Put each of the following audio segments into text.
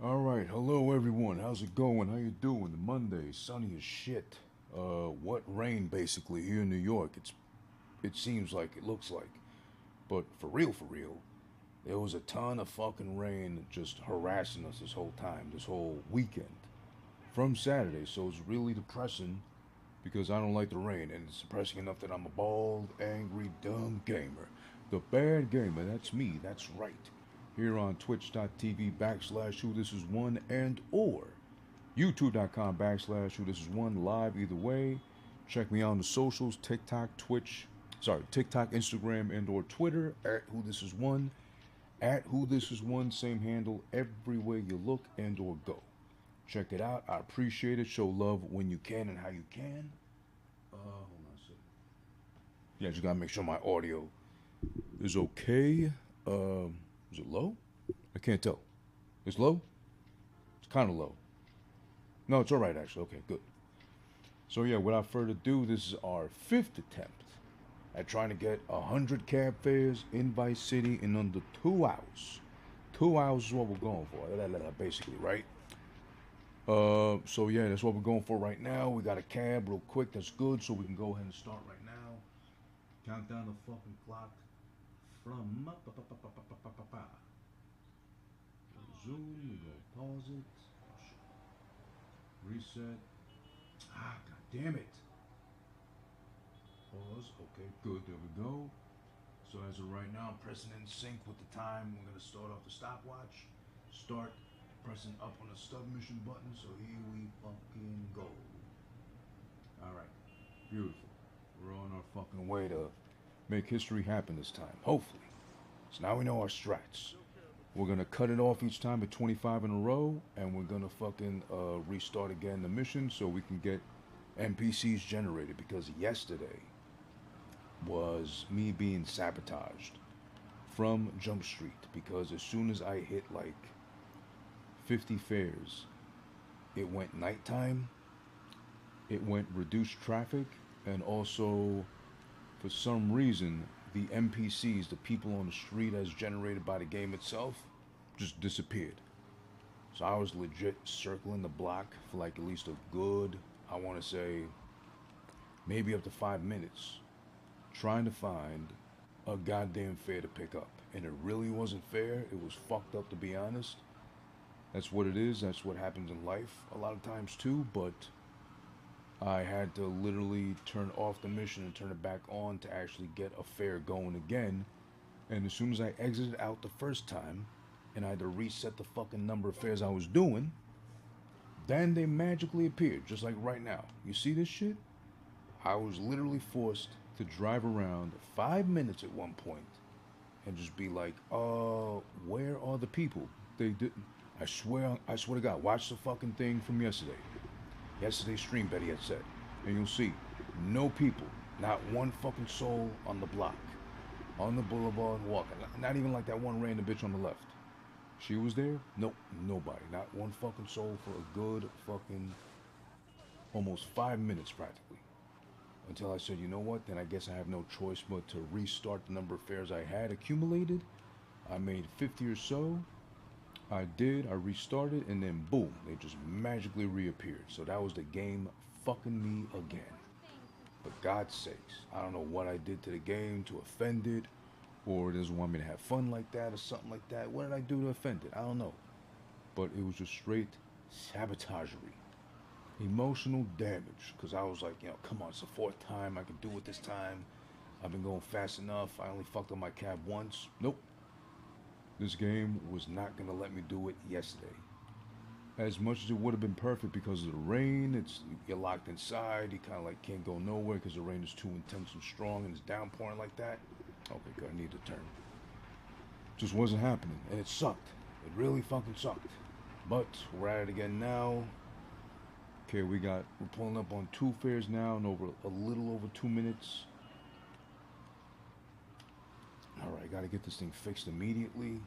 All right, hello everyone. How's it going? How you doing? Monday, sunny as shit. What rain basically here in New York. It seems like it looks like, but for real, there was a ton of fucking rain just harassing us this whole time, this whole weekend from Saturday. So it's really depressing because I don't like the rain, and it's depressing enough that I'm a bald, angry, dumb gamer. The bad gamer, that's me, that's right. Here on twitch.tv / who this is one and or youtube.com / who this is one live either way. Check me out on the socials, TikTok, Instagram, and or Twitter at who this is one. At who this is one, same handle everywhere you look and or go. Check it out. I appreciate it. Show love when you can and how you can. Hold on a second. Yeah, just gotta make sure my audio is okay. Is it low? I can't tell. It's low? It's kind of low. No, it's all right actually. Okay, good. So yeah, without further ado, this is our fifth attempt at trying to get 100 cab fares in Vice City in under 2 hours. 2 hours is what we're going for, basically, right? So yeah, that's what we're going for right now. We got a cab real quick. That's good. So we can go ahead and start right now. Count down the fucking clock from Zoom. We go pause it. Reset. Ah, god damn it. Pause. Okay, good. There we go. So as of right now, I'm pressing in sync with the time. We're gonna start off the stopwatch. Start pressing up on the submission button. So here we fucking go. All right, beautiful. We're on our fucking way to make history happen this time. Hopefully. So now we know our strats. We're gonna cut it off each time at 25 in a row, and we're gonna fucking restart again the mission so we can get NPCs generated. Because yesterday was me being sabotaged from Jump Street. Because as soon as I hit like 50 fares, it went nighttime, it went reduced traffic, and also for some reason the NPCs, the people on the street as generated by the game itself, just disappeared. So I was legit circling the block for like at least a good, I want to say, maybe up to 5 minutes, trying to find a goddamn fare to pick up. And it really wasn't fair. It was fucked up, to be honest. That's what it is. That's what happens in life a lot of times too. But I had to literally turn off the mission and turn it back on to actually get a fare going again. And as soon as I exited out the first time and I had to reset the fucking number of fares I was doing, then they magically appeared, just like right now. You see this shit? I was literally forced to drive around 5 minutes at one point and just be like, where are the people? They didn't. I swear to God, watch the fucking thing from yesterday. Yesterday's stream, Betty had said. And you'll see, no people, not one fucking soul on the block, on the boulevard walking. Not even like that one random bitch on the left. She was there? Nope, nobody. Not one fucking soul for a good fucking almost 5 minutes practically. Until I said, you know what, then I guess I have no choice but to restart the number of fares I had accumulated. I made 50 or so. I did, I restarted, and then boom, they just magically reappeared. So that was the game fucking me again. For God's sakes, I don't know what I did to the game to offend it, or it doesn't want me to have fun like that, or something like that. What did I do to offend it? I don't know. But it was just straight sabotagery. Emotional damage, because I was like, come on, it's the fourth time, I can do it this time. I've been going fast enough. I only fucked up my cab once. Nope. This game was not going to let me do it yesterday. As much as it would have been perfect because of the rain, you're locked inside, you kind of like can't go nowhere because the rain is too intense and strong and it's downpouring like that. Okay, good, I need to turn. Just wasn't happening, and it sucked. It really fucking sucked. But we're at it again now. Okay, we're pulling up on 2 fares now in a little over 2 minutes. Alright, gotta get this thing fixed immediately.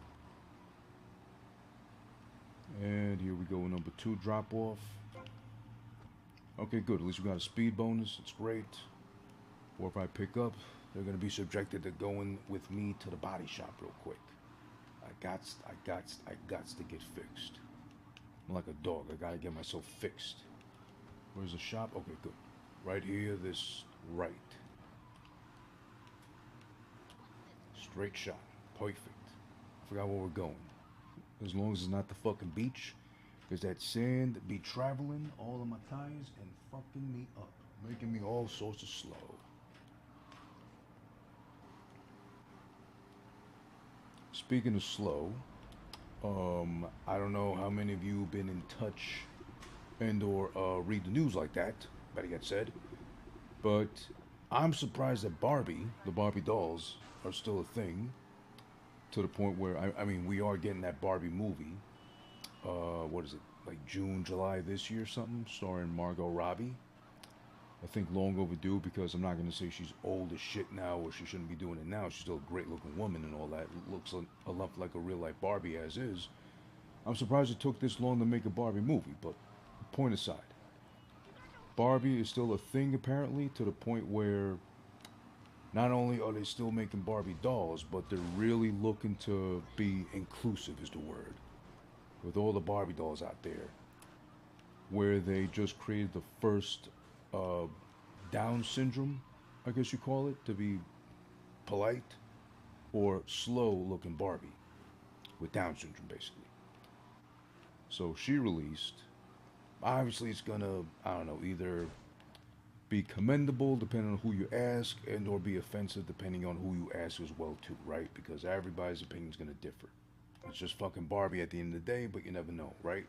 And here we go, number 2 drop off. Okay, good. At least we got a speed bonus. It's great. Or if I pick up, they're gonna be subjected to going with me to the body shop real quick. I got to get fixed. I'm like a dog. I gotta get myself fixed. Where's the shop? Okay, good. Right here, this right. Straight shot. Perfect. I forgot where we're going. As long as it's not the fucking beach. Because that sand be traveling all of my tires and fucking me up. Making me all sorts of slow. Speaking of slow, I don't know how many of you have been in touch and or read the news like that, better get said. But I'm surprised that Barbie, the Barbie dolls, are still a thing. To the point where I mean, we are getting that Barbie movie. What is it? Like June, July this year, something, starring Margot Robbie. I think long overdue because I'm not gonna say she's old as shit now or she shouldn't be doing it now. She's still a great looking woman and all that. Looks a lot like a real life Barbie as is. I'm surprised it took this long to make a Barbie movie, but point aside, Barbie is still a thing apparently to the point where not only are they still making Barbie dolls, but they're really looking to be inclusive, is the word, with all the Barbie dolls out there, where they just created the first uh, Down syndrome, I guess you call it, to be polite, or slow looking Barbie with Down syndrome, basically. So she released. Obviously, it's gonna, I don't know, either be commendable depending on who you ask and or be offensive depending on who you ask as well too, right? Because everybody's opinion is going to differ. It's just fucking Barbie at the end of the day, but you never know, right?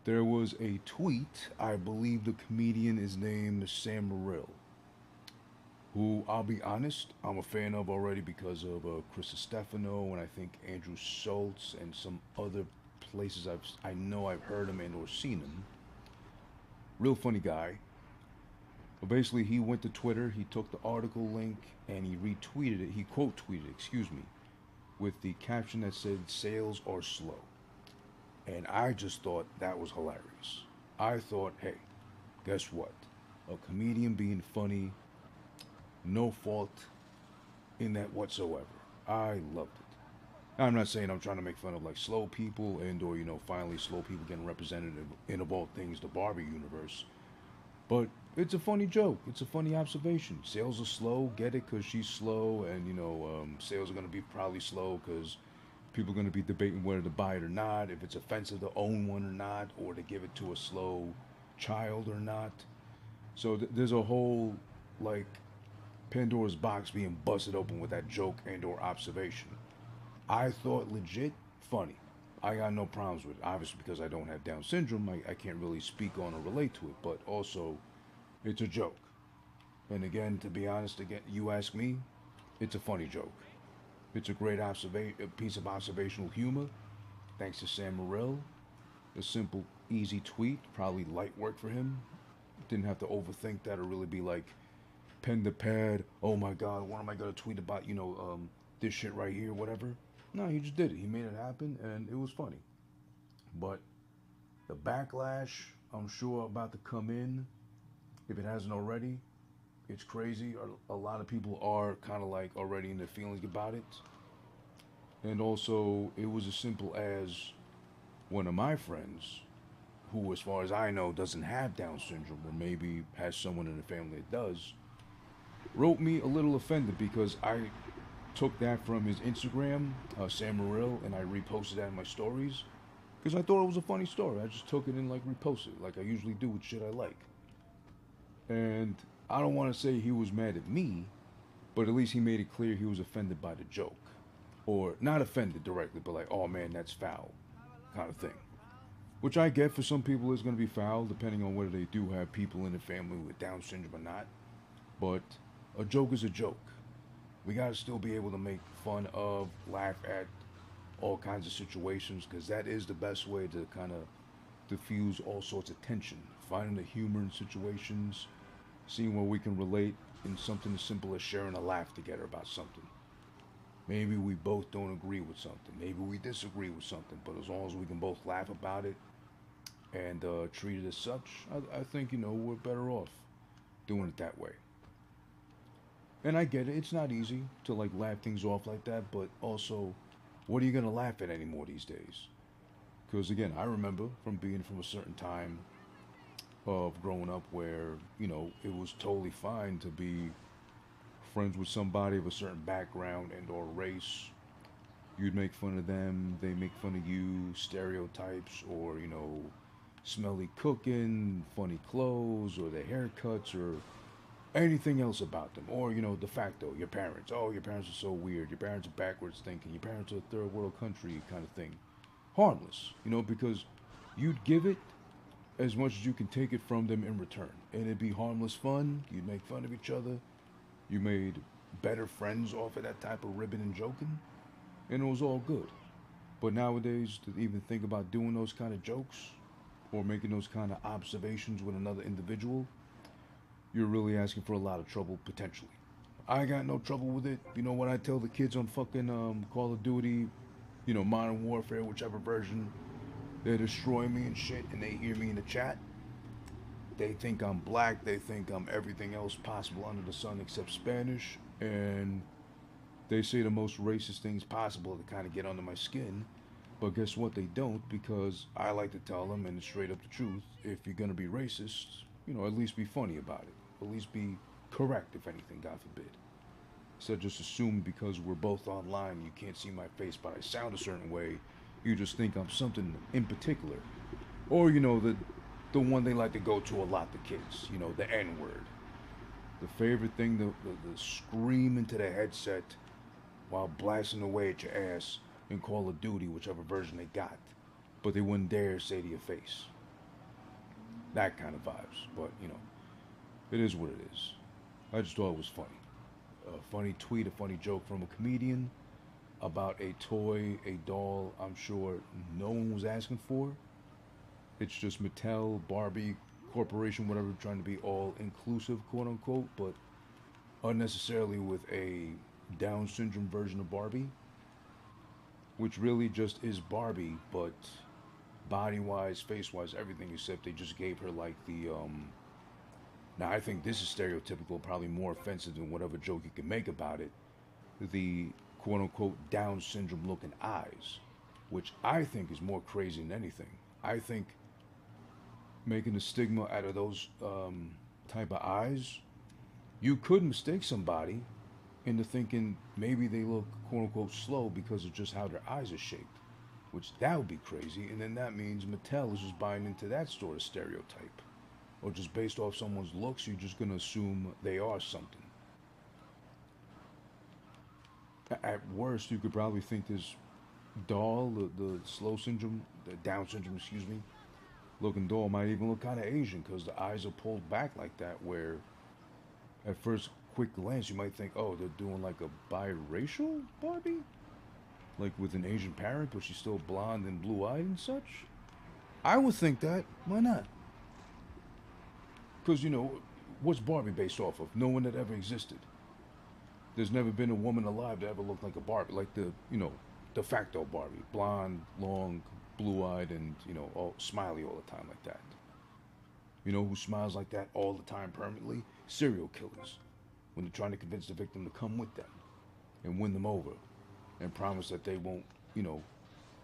There was a tweet. I believe the comedian is named Sam Morril, who I'll be honest, I'm a fan of already because of Chris Stefano and I think Andrew Schultz and some other places I know I've heard him and or seen him. Real funny guy. But basically, he went to Twitter, he took the article link, and he retweeted it. He quote tweeted, excuse me, with the caption that said, "Sales are slow." And I just thought that was hilarious. I thought, hey, guess what? A comedian being funny, no fault in that whatsoever. I loved it. Now, I'm not saying I'm trying to make fun of like slow people and or finally slow people getting represented in of all things the Barbie universe. But it's a funny joke. It's a funny observation. Sales are slow. Get it? Because she's slow, and sales are going to be probably slow because people are going to be debating whether to buy it or not, if it's offensive to own one or not, or to give it to a slow child or not. So there's a whole like Pandora's box being busted open with that joke and or observation. I thought legit funny. I got no problems with it. Obviously, because I don't have Down syndrome, I can't really speak on or relate to it. But also, it's a joke. And again, to be honest, again, you ask me, it's a funny joke. It's a great piece of observational humor. Thanks to Sam Morril. A simple, easy tweet, probably light work for him. Didn't have to overthink that or really be like pen to pad. Oh my God, what am I gonna tweet about? This shit right here, whatever. No, he just did it. He made it happen, and it was funny. But the backlash, I'm sure, about to come in, if it hasn't already, it's crazy. A lot of people are kind of like already in their feelings about it. And also, it was as simple as one of my friends, who, as far as I know, doesn't have Down syndrome, or maybe has someone in the family that does, wrote me a little offended because I took that from his Instagram, Sam Morril, and I reposted that in my stories because I thought it was a funny story. I just took it and like reposted it like I usually do with shit I like. And I don't want to say he was mad at me, but at least he made it clear he was offended by the joke. Or not offended directly, but like, oh man, that's foul, kind of thing. Which I get for some people is going to be foul, depending on whether they do have people in the family with Down syndrome or not. But a joke is a joke. We got to still be able to make fun of, laugh at all kinds of situations, because that is the best way to kind of diffuse all sorts of tension. Finding the humor in situations, seeing where we can relate in something as simple as sharing a laugh together about something. Maybe we both don't agree with something. Maybe we disagree with something. But as long as we can both laugh about it and treat it as such, I think, we're better off doing it that way. And I get it. It's not easy to laugh things off like that. But also, what are you going to laugh at anymore these days? Because again, I remember from being from a certain time of growing up where, it was totally fine to be friends with somebody of a certain background and or race. You'd make fun of them, they make fun of you, stereotypes, or, smelly cooking, funny clothes, or their haircuts, or anything else about them. Or, de facto, your parents. Oh, your parents are so weird. Your parents are backwards thinking. Your parents are a third world country kind of thing. Harmless, because you'd give it as much as you can take it from them in return. And it'd be harmless fun. You'd make fun of each other. You made better friends off of that type of ribbon and joking. And it was all good. But nowadays, to even think about doing those kind of jokes or making those kind of observations with another individual, you're really asking for a lot of trouble potentially. I got no trouble with it. You know what I tell the kids on fucking Call of Duty, Modern Warfare, whichever version, they destroy me and shit, and they hear me in the chat. They think I'm black. They think I'm everything else possible under the sun except Spanish, and they say the most racist things possible to kind of get under my skin. But guess what? They don't, because I like to tell them, and it's straight up the truth, if you're going to be racist, at least be funny about it. At least be correct, if anything, God forbid. Instead of just assume because we're both online, you can't see my face, but I sound a certain way, you just think I'm something in particular. Or, the one they like to go to a lot, the kids, the N word. The favorite thing, the scream into the headset while blasting away at your ass in Call of Duty, whichever version they got. But they wouldn't dare say to your face. That kind of vibes. But, it is what it is. I just thought it was funny. A funny tweet, a funny joke from a comedian about a toy, a doll I'm sure no one was asking for. It's just Mattel, Barbie, Corporation, whatever, trying to be all inclusive, quote unquote, but unnecessarily with a Down syndrome version of Barbie, which really just is Barbie, but body wise, face wise, everything, except they just gave her like the now I think this is stereotypical, probably more offensive than whatever joke you can make about it. The quote unquote Down syndrome looking eyes, which I think is more crazy than anything. I think making a stigma out of those type of eyes, you could mistake somebody into thinking maybe they look quote unquote slow because of just how their eyes are shaped, which that would be crazy. And then that means Mattel is just buying into that sort of stereotype. Or just based off someone's looks, you're just going to assume they are something. At worst, you could probably think this doll, the slow syndrome, the Down syndrome, excuse me, looking doll might even look kind of Asian because the eyes are pulled back like that, where at first quick glance you might think, oh, they're doing like a biracial Barbie? Like with an Asian parent, but she's still blonde and blue-eyed and such? I would think that. Why not? Because, what's Barbie based off of? No one that ever existed. There's never been a woman alive that ever looked like a Barbie. Like the, de facto Barbie. Blonde, long, blue-eyed, and, all smiley all the time like that. You know who smiles like that all the time permanently? Serial killers. When they're trying to convince the victim to come with them and win them over and promise that they won't,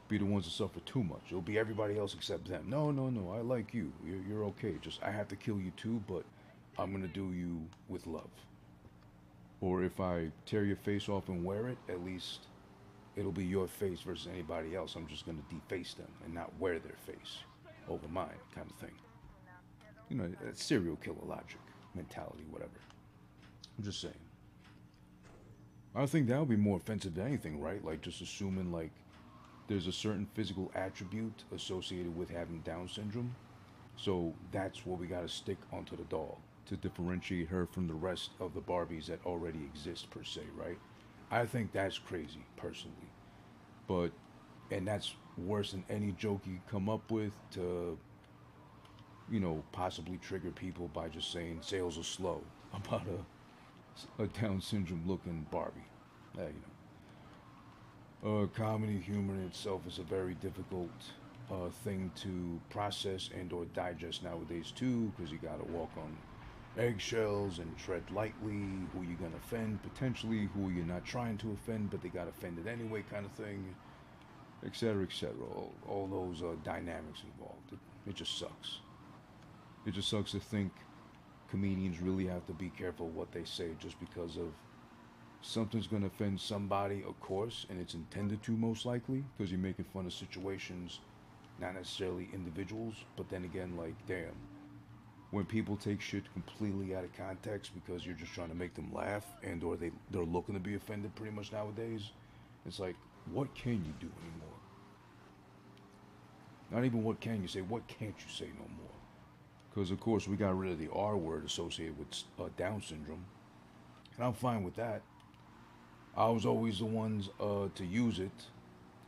be the ones to suffer too much. It'll be everybody else except them. No, no, no. I like you. You're okay. Just I have to kill you too, but I'm gonna do you with love. Or if I tear your face off and wear it, at least it'll be your face versus anybody else. I'm just gonna deface them and not wear their face over mine, kind of thing. That's serial killer logic, mentality, whatever. I'm just saying. I think that would be more offensive than anything, right? Like just assuming like there's a certain physical attribute associated with having Down syndrome. So that's what we got to stick onto the doll to differentiate her from the rest of the Barbies that already exist, per se, right? I think that's crazy, personally. But, and that's worse than any joke you come up with to, possibly trigger people by just saying sales are slow about a Down syndrome looking Barbie. Comedy humor in itself is a very difficult thing to process and or digest nowadays too, because you got to walk on eggshells and tread lightly. Who you gonna offend potentially? Who you're not trying to offend, but they got offended anyway, kind of thing. etc., etc. All those dynamics involved. It just sucks. It just sucks to think comedians really have to be careful what they say just because of something's going to offend somebody, of course, and it's intended to most likely because you're making fun of situations, not necessarily individuals. But then again, like, damn, when people take shit completely out of context because you're just trying to make them laugh and or they're looking to be offended pretty much nowadays, it's like, what can you do anymore? Not even what can you say, what can't you say no more? Because of course we got rid of the R word associated with Down syndrome, and I'm fine with that. I was always the ones to use it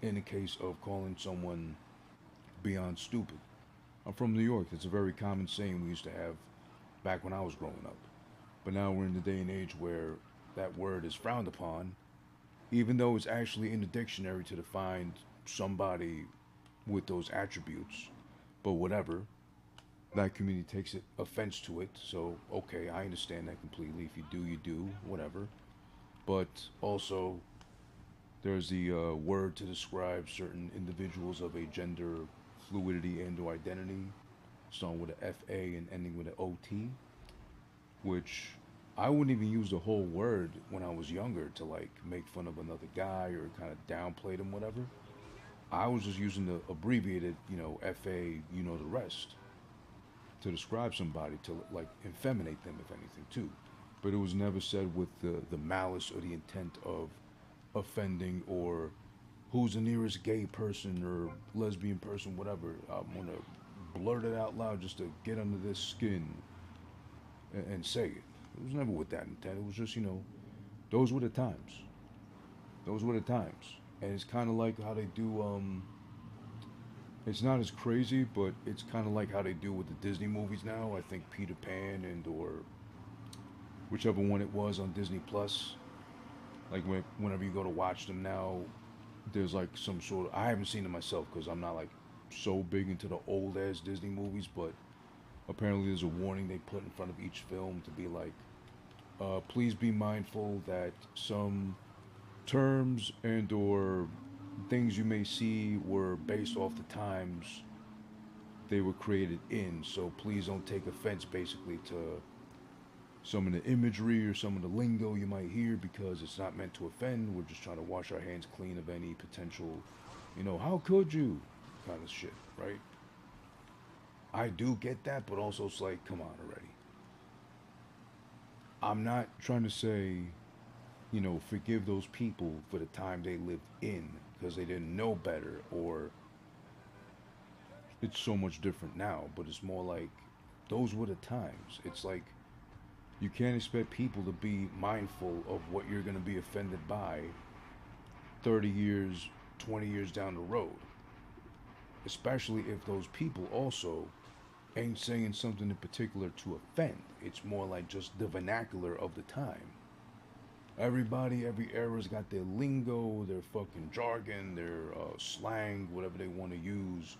in the case of calling someone beyond stupid. I'm from New York. It's a very common saying we used to have back when I was growing up. But now we're in the day and age where that word is frowned upon, even though it's actually in the dictionary to define somebody with those attributes. But whatever, that community takes it offense to it. So okay, I understand that completely. If you do, you do. Whatever. But also, there's the word to describe certain individuals of a gender fluidity and/or identity, starting with a FA and ending with an OT, which I wouldn't even use the whole word when I was younger to like make fun of another guy or kind of downplay them, whatever. I was just using the abbreviated, FA, the rest, to describe somebody to like infeminate them, if anything, too. But it was never said with the malice or the intent of offending or who's the nearest gay person or lesbian person, whatever. I'm gonna blurt it out loud just to get under this skin and say it. It was never with that intent. It was just, those were the times. Those were the times. And it's kind of like how they do. It's not as crazy, but it's kind of like how they do with the Disney movies now. I think Peter Pan and or whichever one it was on Disney Plus. Like whenever you go to watch them now, there's like some sort of, I haven't seen it myself because I'm not like so big into the old ass Disney movies, but apparently there's a warning they put in front of each film to be like, please be mindful that some terms and or things you may see were based off the times they were created in. So please don't take offense basically to some of the imagery or some of the lingo you might hear because it's not meant to offend. We're just trying to wash our hands clean of any potential, how could you kind of shit, right? I do get that, but also it's like, come on already. I'm not trying to say, forgive those people for the time they lived in because they didn't know better or it's so much different now, but it's more like those were the times. It's like you can't expect people to be mindful of what you're going to be offended by 30 years, 20 years down the road. Especially if those people also ain't saying something in particular to offend. It's more like just the vernacular of the time. Everybody, every era's got their lingo, their fucking jargon, their slang, whatever they want to use.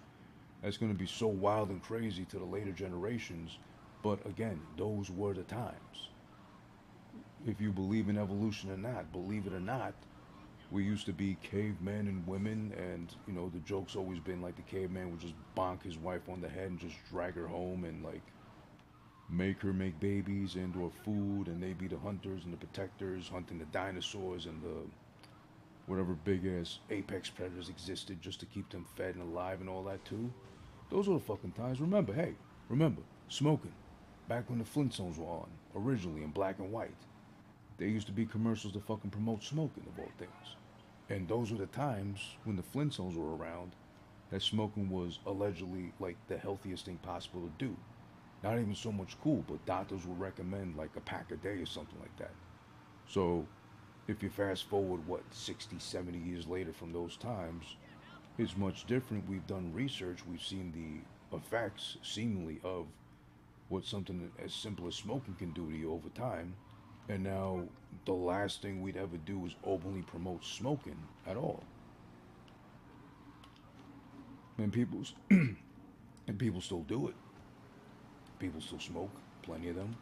That's going to be so wild and crazy to the later generations. But again, those were the times. If you believe in evolution or not, believe it or not, we used to be cavemen and women, and the joke's always been like the caveman would just bonk his wife on the head and just drag her home and like make her make babies and or food, and they be the hunters and the protectors hunting the dinosaurs and the whatever big ass apex predators existed just to keep them fed and alive and all that too. Those were the fucking times. Remember, smoking. Back when the Flintstones were on, originally in black and white. There used to be commercials to fucking promote smoking of all things. And those were the times when the Flintstones were around that smoking was allegedly like the healthiest thing possible to do. Not even so much cool, but doctors would recommend like a pack a day or something like that. So if you fast forward, 60, 70 years later from those times, it's much different. We've done research, we've seen the effects, seemingly, of what something as simple as smoking can do to you over time. And now the last thing we'd ever do is openly promote smoking at all. And people still do it. People still smoke, plenty of them.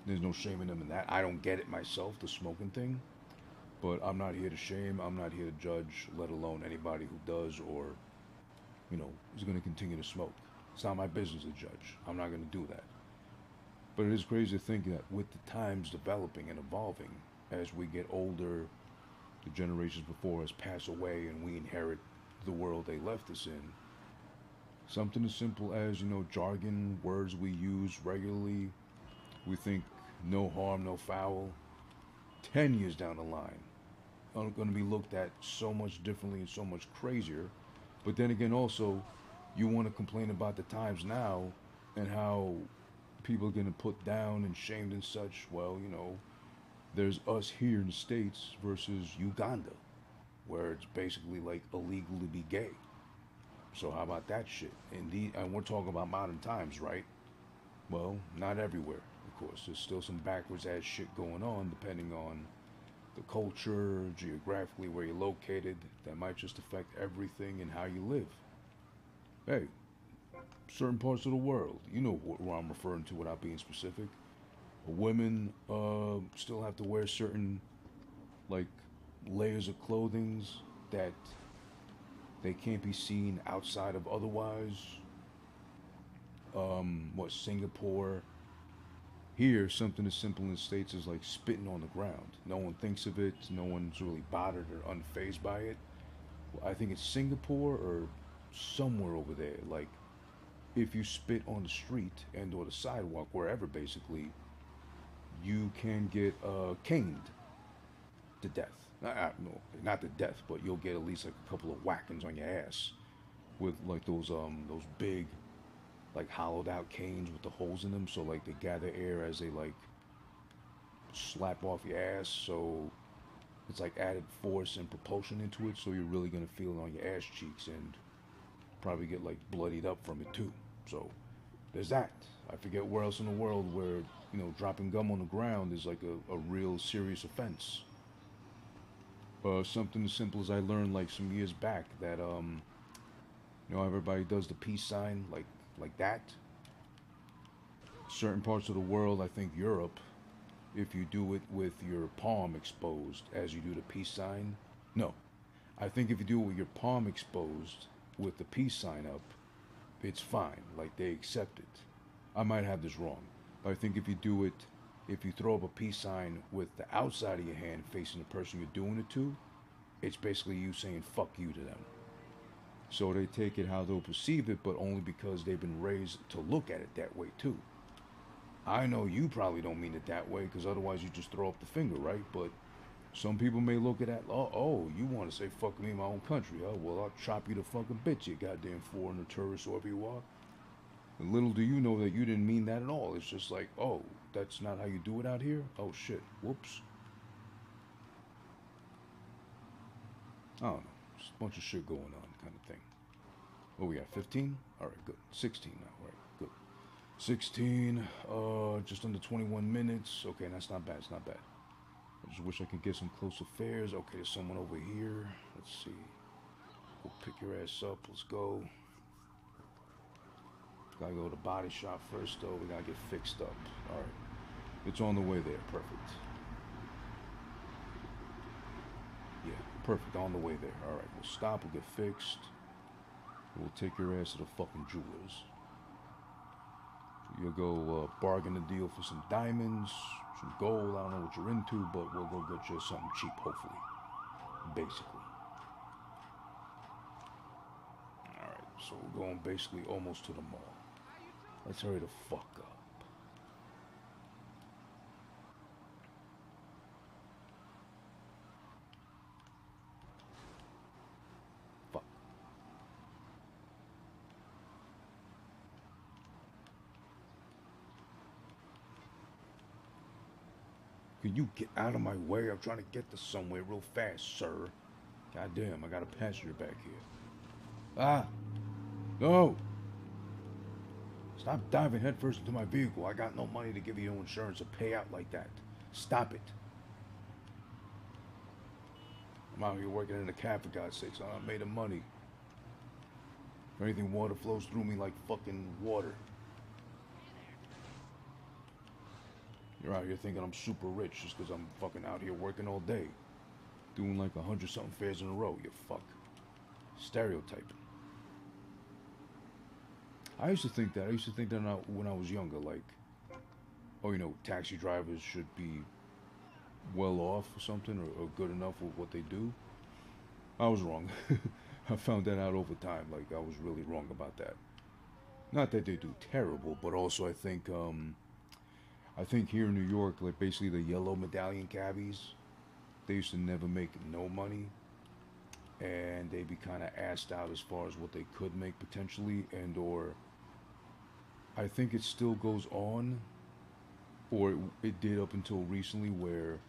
There's no shame in them in that. I don't get it myself, the smoking thing. But I'm not here to shame. I'm not here to judge, let alone anybody who does or, is going to continue to smoke. It's not my business to judge. I'm not going to do that. But it is crazy to think that with the times developing and evolving, as we get older, the generations before us pass away and we inherit the world they left us in. Something as simple as, jargon, words we use regularly, we think no harm, no foul. 10 years down the line, are going to be looked at so much differently and so much crazier. But then again, also, you want to complain about the times now and how people are getting put down and shamed and such. Well, there's us here in the States versus Uganda, where it's basically like illegal to be gay. So how about that shit? Indeed, and we're talking about modern times, right? Well, not everywhere, of course. There's still some backwards ass shit going on, depending on the culture, geographically where you're located. That might just affect everything and how you live. Hey, certain parts of the world, you know what I'm referring to without being specific. Women still have to wear certain like layers of clothing that they can't be seen outside of otherwise. What Singapore? Here, something as simple in the States is like spitting on the ground. No one thinks of it. No one's really bothered or unfazed by it. I think it's Singapore or somewhere over there. Like, if you spit on the street and or the sidewalk, wherever basically, you can get caned to death. No, not to death, but you'll get at least like a couple of whackings on your ass with like those big like hollowed out canes with the holes in them, so like they gather air as they like slap off your ass. So it's like added force and propulsion into it, so you're really gonna feel it on your ass cheeks and probably get like bloodied up from it too. So there's that. I forget where else in the world where dropping gum on the ground is like a real serious offense. Something as simple as I learned like some years back that everybody does the peace sign like that. Certain parts of the world, I think Europe, if you do it with your palm exposed as you do the peace sign, no, I think if you do it with your palm exposed with the peace sign up, it's fine. Like they accept it. I might have this wrong, but I think if you throw up a peace sign with the outside of your hand facing the person you're doing it to, it's basically you saying fuck you to them. So they take it how they'll perceive it, but only because they've been raised to look at it that way too. I know you probably don't mean it that way, because otherwise you just throw up the finger, right? But some people may look at that, oh, you want to say fuck me in my own country, huh? Well, I'll chop you to fucking bitch, you goddamn foreigner, tourist, whoever you are. And little do you know that you didn't mean that at all. It's just like, oh, that's not how you do it out here? Oh shit, whoops. I don't know, just a bunch of shit going on kind of thing. Oh, we got 15? Alright, good. 16 now, right, good. 16, just under 21 minutes. Okay, that's not bad, it's not bad. I just wish I could get some closer fares. Okay, there's someone over here. Let's see. Go pick your ass up, let's go. Gotta go to the body shop first though. We gotta get fixed up. Alright. It's on the way there. Perfect. Yeah, perfect. On the way there. Alright, we'll stop, we'll get fixed. We'll take your ass to the fucking jewelers. You'll go bargain a deal for some diamonds, some gold. I don't know what you're into, but we'll go get you something cheap, hopefully. Basically. Alright, so we're going basically almost to the mall. Let's hurry the fuck up. Fuck. Can you get out of my way? I'm trying to get to somewhere real fast, sir. Goddamn, I got a passenger back here. Ah! No! Stop diving headfirst into my vehicle. I got no money to give you no insurance or pay out like that. Stop it. I'm out here working in a cab for God's sakes. I'm not made of money. If anything, water flows through me like fucking water. You're out here thinking I'm super rich just because I'm fucking out here working all day. doing like 100 something fares in a row. You fuck. Stereotyping. I used to think that. I used to think that when I was younger, like, oh, taxi drivers should be well off or something, or good enough with what they do. I was wrong. I found that out over time. Like, I was really wrong about that. Not that they do terrible, but also I think here in New York, like basically the yellow medallion cabbies, they used to never make no money, and they'd be kind of assed out as far as what they could make potentially, and or I think it still goes on, or it did up until recently, where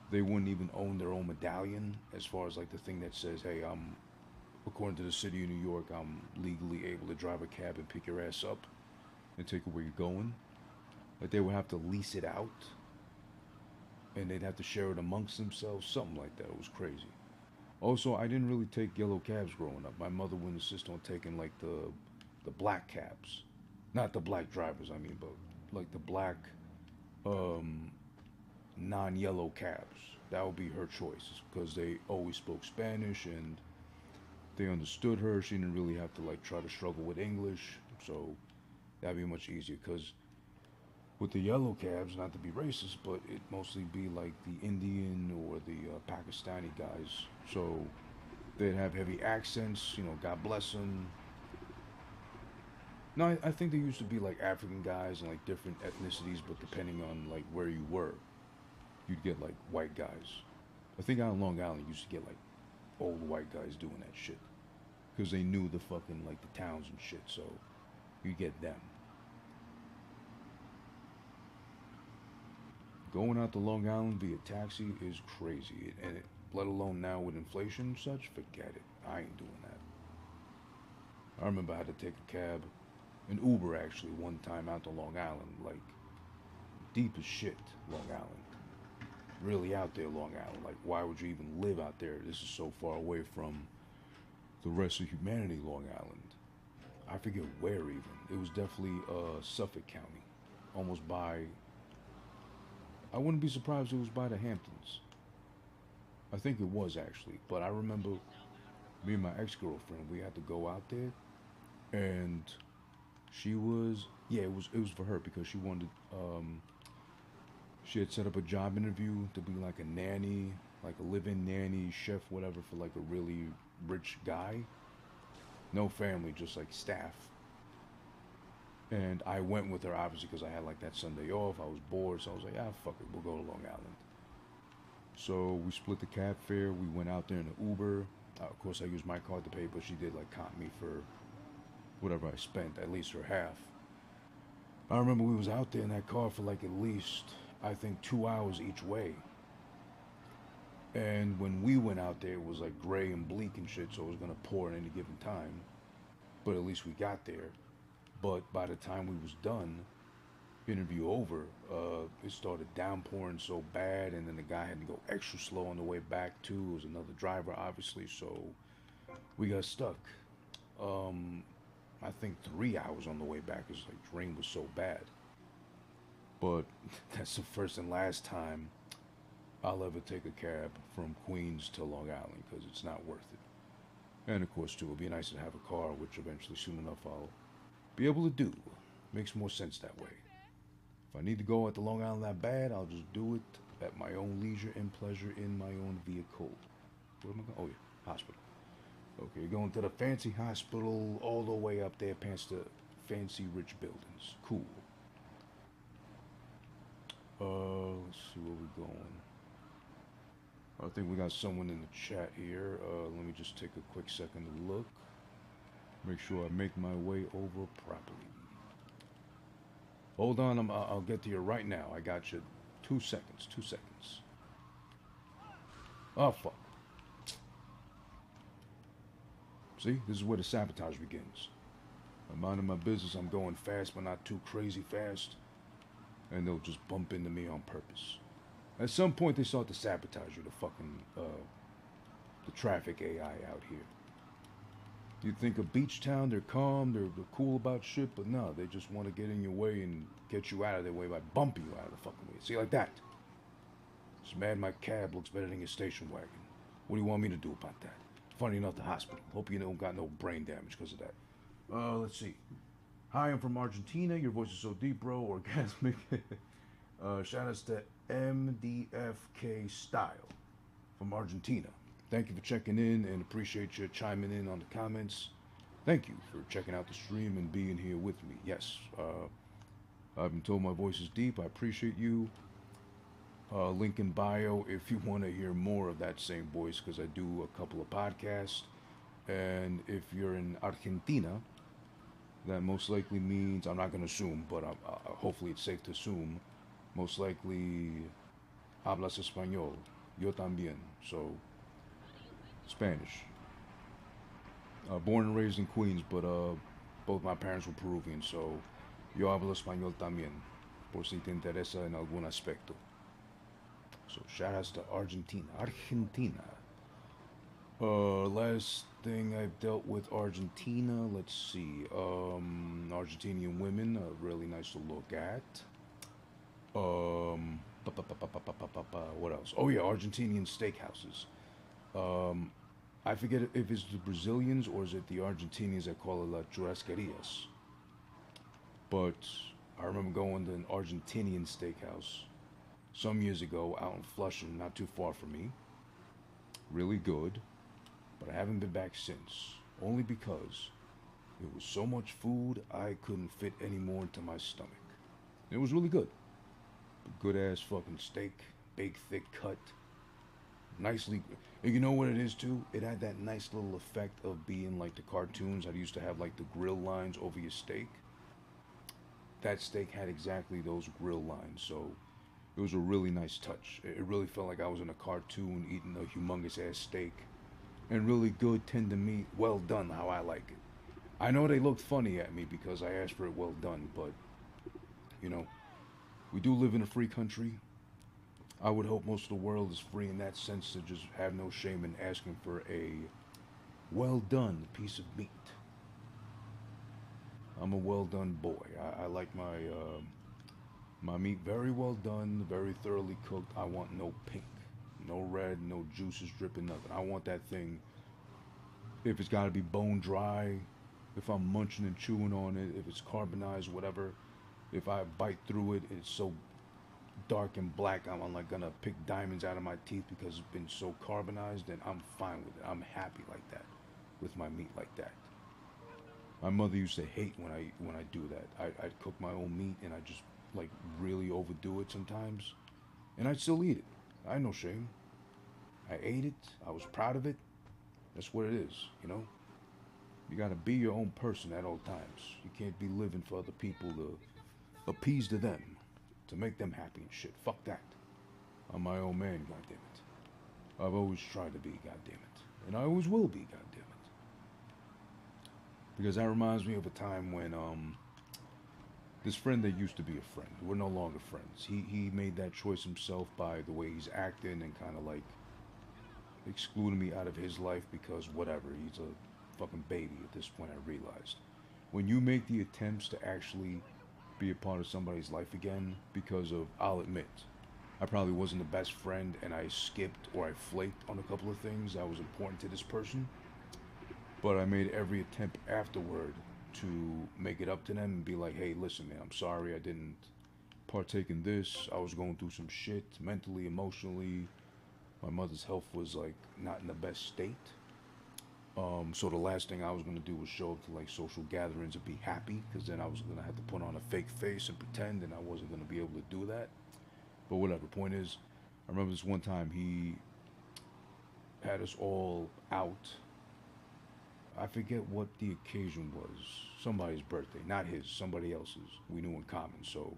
they wouldn't even own their own medallion, as far as like the thing that says, "Hey, I'm according to the city of New York, I'm legally able to drive a cab and pick your ass up and take you where you're going." Like they would have to lease it out, and they'd have to share it amongst themselves, something like that. It was crazy. Also, I didn't really take yellow cabs growing up. My mother would insist on taking like the black cabs, not the black drivers. I mean, but like the black um, non-yellow cabs. That would be her choice because they always spoke Spanish and they understood her. She didn't really have to like try to struggle with English, so that'd be much easier. Because with the yellow cabs, not to be racist, but it mostly be like the Indian or the Pakistani guys. So they'd have heavy accents. God bless them. No, I think they used to be like African guys and like different ethnicities, but depending on like where you were, you'd get like white guys. I think out in Long Island, you used to get like old white guys doing that shit because they knew the fucking like the towns and shit. So you get them. Going out to Long Island via taxi is crazy, and let alone now with inflation and such, forget it. I ain't doing that. I remember I had to take a cab, an Uber actually, one time out to Long Island, like deep as shit, Long Island. Really out there, Long Island. Like, why would you even live out there? This is so far away from the rest of humanity, Long Island. I forget where even. It was definitely Suffolk County, almost by. I wouldn't be surprised if it was by the Hamptons. I think it was actually, but I remember me and my ex-girlfriend, we had to go out there, and she was, yeah, it was for her because she wanted, she had set up a job interview to be like a nanny, like a live-in nanny, chef, whatever, for like a really rich guy. No family, just like staff. And I went with her obviously because I had like that Sunday off. I was bored, so I was like, ah, fuck it, we'll go to Long Island. So we split the cab fare. We went out there in an Uber. Of course, I used my card to pay, but she did like comp me for whatever I spent, at least her half. I remember we was out there in that car for like at least, I think, 2 hours each way. And when we went out there, it was like gray and bleak and shit, so it was gonna pour at any given time. But at least we got there. But by the time we was done, interview over, it started downpouring so bad, and then the guy had to go extra slow on the way back too. It was another driver, obviously, so we got stuck. I think 3 hours on the way back. Cause like the rain was so bad. But that's the first and last time I'll ever take a cab from Queens to Long Island because it's not worth it. And of course, too, it'd be nice to have a car, which eventually, soon enough, I'll be able to do. Makes more sense that way. If I need to go at the Long Island that bad, I'll just do it at my own leisure and pleasure in my own vehicle. Where am I going? Oh yeah, hospital. Okay, you're going to the fancy hospital all the way up there past the fancy rich buildings. Cool. Let's see where we're going. I think we got someone in the chat here. Let me just take a quick second to look. Make sure I make my way over properly. Hold on, I'll get to you right now. I got you. 2 seconds, 2 seconds. Oh, fuck. See, this is where the sabotage begins. I'm minding my business. I'm going fast, but not too crazy fast. And they'll just bump into me on purpose. At some point, they start to sabotage you, the traffic AI out here. You think a beach town, they're calm, they're cool about shit, but no, they just want to get in your way and get you out of their way by bumping you out of the fucking way. See, like that. It's mad my cab looks better than your station wagon. What do you want me to do about that? Funny enough, the hospital. Hope you don't got no brain damage because of that. Let's see. Hi, I'm from Argentina. Your voice is so deep, bro. Orgasmic. Shout outs to MDFK Style from Argentina. Thank you for checking in and appreciate you chiming in on the comments. Thank you for checking out the stream and being here with me. Yes, I've been told my voice is deep. I appreciate you. Link in bio if you want to hear more of that same voice because I do a couple of podcasts. And if you're in Argentina, that most likely means, I'm not going to assume, but hopefully it's safe to assume, most likely hablas español. Yo también. So, Spanish. Born and raised in Queens, but both my parents were Peruvian, so yo hablo español también, por si te interesa en algún aspecto. So shout outs to Argentina. Argentina. Last thing I've dealt with Argentina, let's see. Argentinian women, really nice to look at. What else? Oh yeah, Argentinian steakhouses. I forget if it's the Brazilians or is it the Argentinians that call it la churrasquerias. But I remember going to an Argentinian steakhouse some years ago out in Flushing, not too far from me. Really good, but I haven't been back since. Only because it was so much food I couldn't fit any more into my stomach. It was really good. Good ass fucking steak, big thick cut. Nicely, you know what it is too? It had that nice little effect of being like the cartoons. I used to have like the grill lines over your steak. That steak had exactly those grill lines, so it was a really nice touch. It really felt like I was in a cartoon eating a humongous ass steak. And really good tender meat, well done how I like it. I know they looked funny at me because I asked for it well done, but you know, we do live in a free country. I would hope most of the world is free in that sense to just have no shame in asking for a well done piece of meat. I'm a well done boy. I like my meat very well done, very thoroughly cooked. I want no pink, no red, no juices dripping, nothing. I want that thing, if it's got to be bone dry, if I'm munching and chewing on it, if it's carbonized, whatever, if I bite through it, it's so dark and black, I'm like gonna pick diamonds out of my teeth because it's been so carbonized, and I'm fine with it. I'm happy like that, with my meat like that. My mother used to hate when I do that. I'd cook my own meat and I just like really overdo it sometimes, and I'd still eat it. I had no shame. I ate it. I was proud of it. That's what it is, you know. You gotta be your own person at all times. You can't be living for other people to appease to them, to make them happy and shit. Fuck that. I'm my own man, goddammit. I've always tried to be, goddammit. And I always will be, goddammit. Because that reminds me of a time when this friend that used to be a friend, we're no longer friends. He made that choice himself by the way he's acting and kind of like excluding me out of his life because whatever, he's a fucking baby at this point, I realized. When you make the attempts to actually be a part of somebody's life again because of, I'll admit, I probably wasn't the best friend and I skipped or I flaked on a couple of things that was important to this person. But I made every attempt afterward to make it up to them and be like, hey, listen, man, I'm sorry I didn't partake in this. I was going through some shit mentally, emotionally. My mother's health was like not in the best state. So the last thing I was going to do was show up to like social gatherings and be happy, because then I was going to have to put on a fake face and pretend, and I wasn't going to be able to do that. But whatever, point is, I remember this one time he had us all out. I forget what the occasion was. Somebody's birthday, not his, somebody else's. We knew in common. So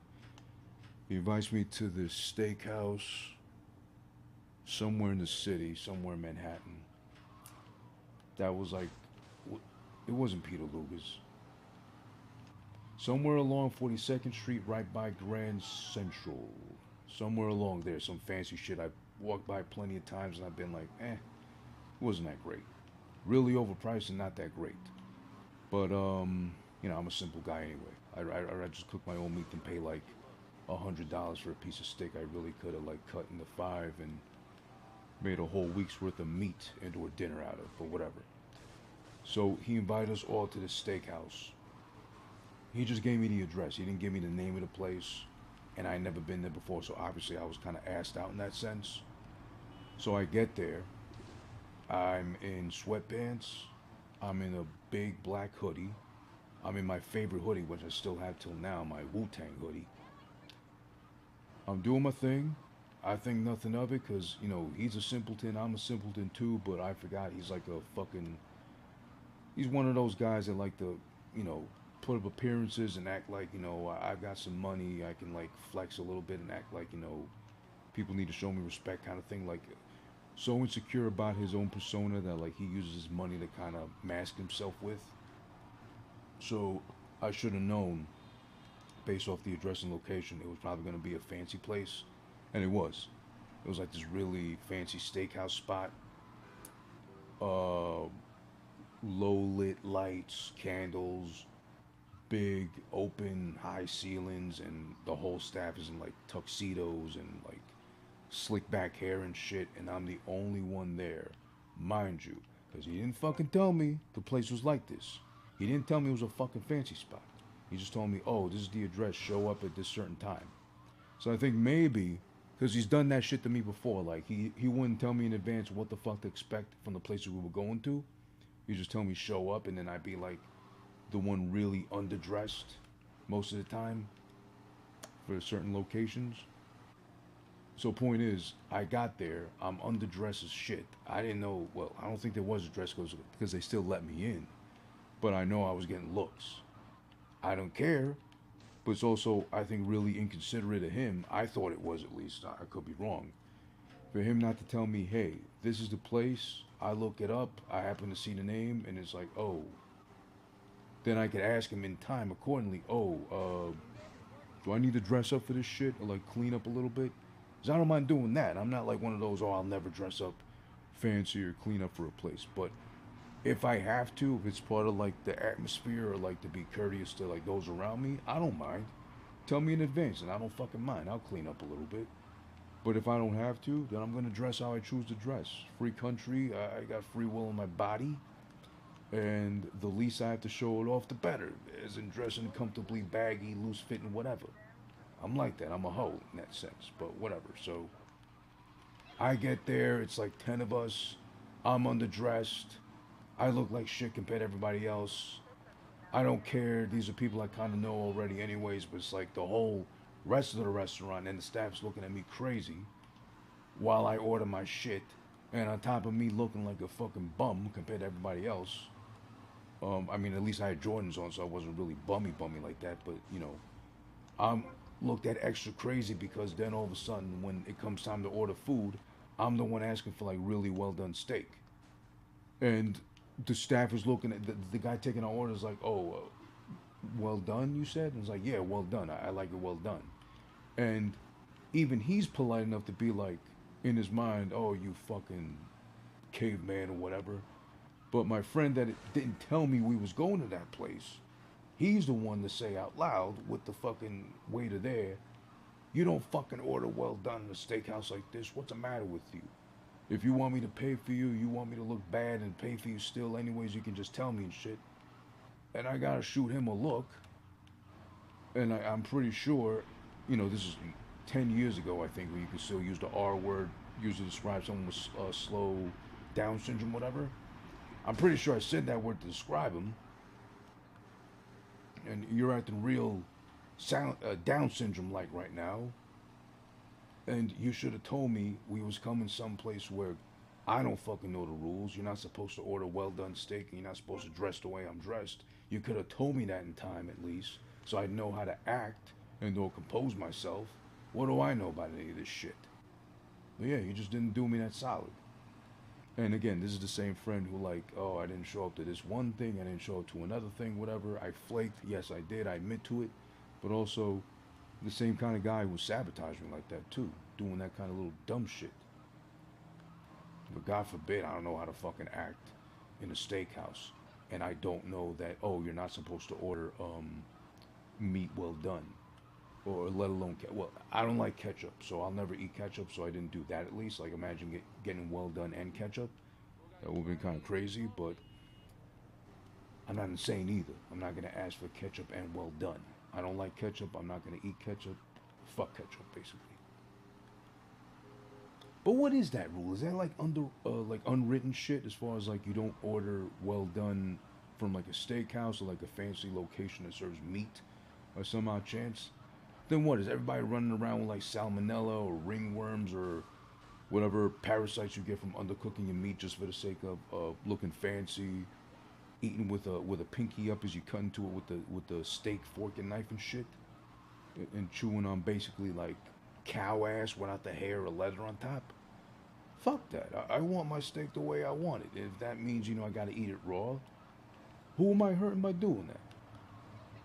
he invites me to this steakhouse somewhere in the city, somewhere in Manhattan. That was like, it wasn't Peter Luger's. Somewhere along 42nd Street, right by Grand Central. Somewhere along there, some fancy shit. I walked by plenty of times and I've been like, it wasn't that great. Really overpriced and not that great. But, you know, I'm a simple guy anyway. I just cook my own meat and pay like $100 for a piece of steak. I really could have like cut into five and made a whole week's worth of meat into a dinner out of, but whatever. So he invited us all to the steakhouse. He just gave me the address. He didn't give me the name of the place, and I had never been there before, so obviously I was kind of assed out in that sense. So I get there. I'm in sweatpants. I'm in a big black hoodie. I'm in my favorite hoodie, which I still have till now, my Wu Tang hoodie. I'm doing my thing. I think nothing of it because, he's a simpleton. I'm a simpleton too, but I forgot he's like a fucking. He's one of those guys that like to, you know, put up appearances and act like, I've got some money. I can like flex a little bit and act like, people need to show me respect kind of thing. Like, so insecure about his own persona that like he uses his money to kind of mask himself with. So I should have known based off the address and location, it was probably going to be a fancy place, and it was. It was like this really fancy steakhouse spot. Uh, Low lit lights, candles, big open high ceilings, and the whole staff is in like tuxedos and like slick back hair and shit, and I'm the only one there, mind you, because he didn't fucking tell me the place was like this. He didn't tell me it was a fucking fancy spot. He just told me, oh, this is the address, show up at this certain time. So I think maybe, because he's done that shit to me before, like he wouldn't tell me in advance what the fuck to expect from the places we were going to. He just tell me show up, and then I'd be like the one really underdressed most of the time for certain locations. So point is, I got there. I'm underdressed as shit. I didn't know. Well, I don't think there was a dress code because they still let me in. But I know I was getting looks. I don't care. But it's also, I think, really inconsiderate of him. I thought it was at least. I could be wrong. For him not to tell me, hey, this is the place. I look it up. I happen to see the name, and it's like, oh. Then I could ask him in time accordingly. Oh, do I need to dress up for this shit or like clean up a little bit? Cause I don't mind doing that. I'm not like one of those. Oh, I'll never dress up fancy or clean up for a place. But if I have to, if it's part of like the atmosphere or like to be courteous to like those around me, I don't mind. Tell me in advance, and I don't fucking mind. I'll clean up a little bit. But if I don't have to, then I'm gonna dress how I choose to dress. Free country. I got free will in my body, and the least I have to show it off, the better. As in dressing comfortably, baggy, loose fitting, whatever. I'm like that. I'm a hoe in that sense. But whatever. So I get there. It's like 10 of us. I'm underdressed. I look like shit compared to everybody else. I don't care. These are people I kind of know already, anyways. But it's like the whole rest of the restaurant and the staff's looking at me crazy while I order my shit. And on top of me looking like a fucking bum compared to everybody else. I mean, at least I had Jordans on, so I wasn't really bummy like that. But I'm looked at extra crazy because then all of a sudden, when it comes time to order food, I'm the one asking for like really well done steak, and the staff is looking at the guy taking our orders like, oh, well done, you said? And it's like, yeah, well done. I like it well done. And even he's polite enough to be like, in his mind, oh, you fucking caveman or whatever. But my friend that didn't tell me we was going to that place, he's the one to say out loud with the fucking waiter there, you don't fucking order well done in a steakhouse like this. What's the matter with you? If you want me to pay for you, you want me to look bad and pay for you still anyways, you can just tell me and shit. And I gotta shoot him a look. And I'm pretty sure, this is 10 years ago, I think, where you could still use the R word, used to describe someone with slow Down syndrome, whatever. I'm pretty sure I said that word to describe him. And you're acting real Down syndrome like right now. And you should have told me we was coming someplace where I don't fucking know the rules. You're not supposed to order well done steak, and you're not supposed to dress the way I'm dressed. You could have told me that in time at least, so I'd know how to act and or compose myself. What do I know about any of this shit? But yeah, you just didn't do me that solid. And again, this is the same friend who like, oh, I didn't show up to this one thing, I didn't show up to another thing, whatever. I flaked. Yes, I did. I admit to it. But also, the same kind of guy who sabotaged me like that too, doing that kind of little dumb shit. But God forbid, I don't know how to fucking act in a steakhouse, and I don't know that. Oh, you're not supposed to order meat well done, or let alone well, I don't like ketchup, so I'll never eat ketchup. So I didn't do that at least. Like imagine getting well done and ketchup. That would be kind of crazy, but I'm not insane either. I'm not gonna ask for ketchup and well done. I don't like ketchup. I'm not gonna eat ketchup. Fuck ketchup, basically. But what is that rule? Is that like like unwritten shit as far as like you don't order well done from like a steakhouse or like a fancy location that serves meat or some odd chance? Then what is everybody running around with like salmonella or ringworms or whatever parasites you get from undercooking your meat just for the sake of looking fancy, eating with a pinky up as you cut into it with the steak fork and knife and shit, and chewing on basically like cow ass without the hair or leather on top. Fuck that. I want my steak the way I want it. If that means I got to eat it raw, who am I hurting by doing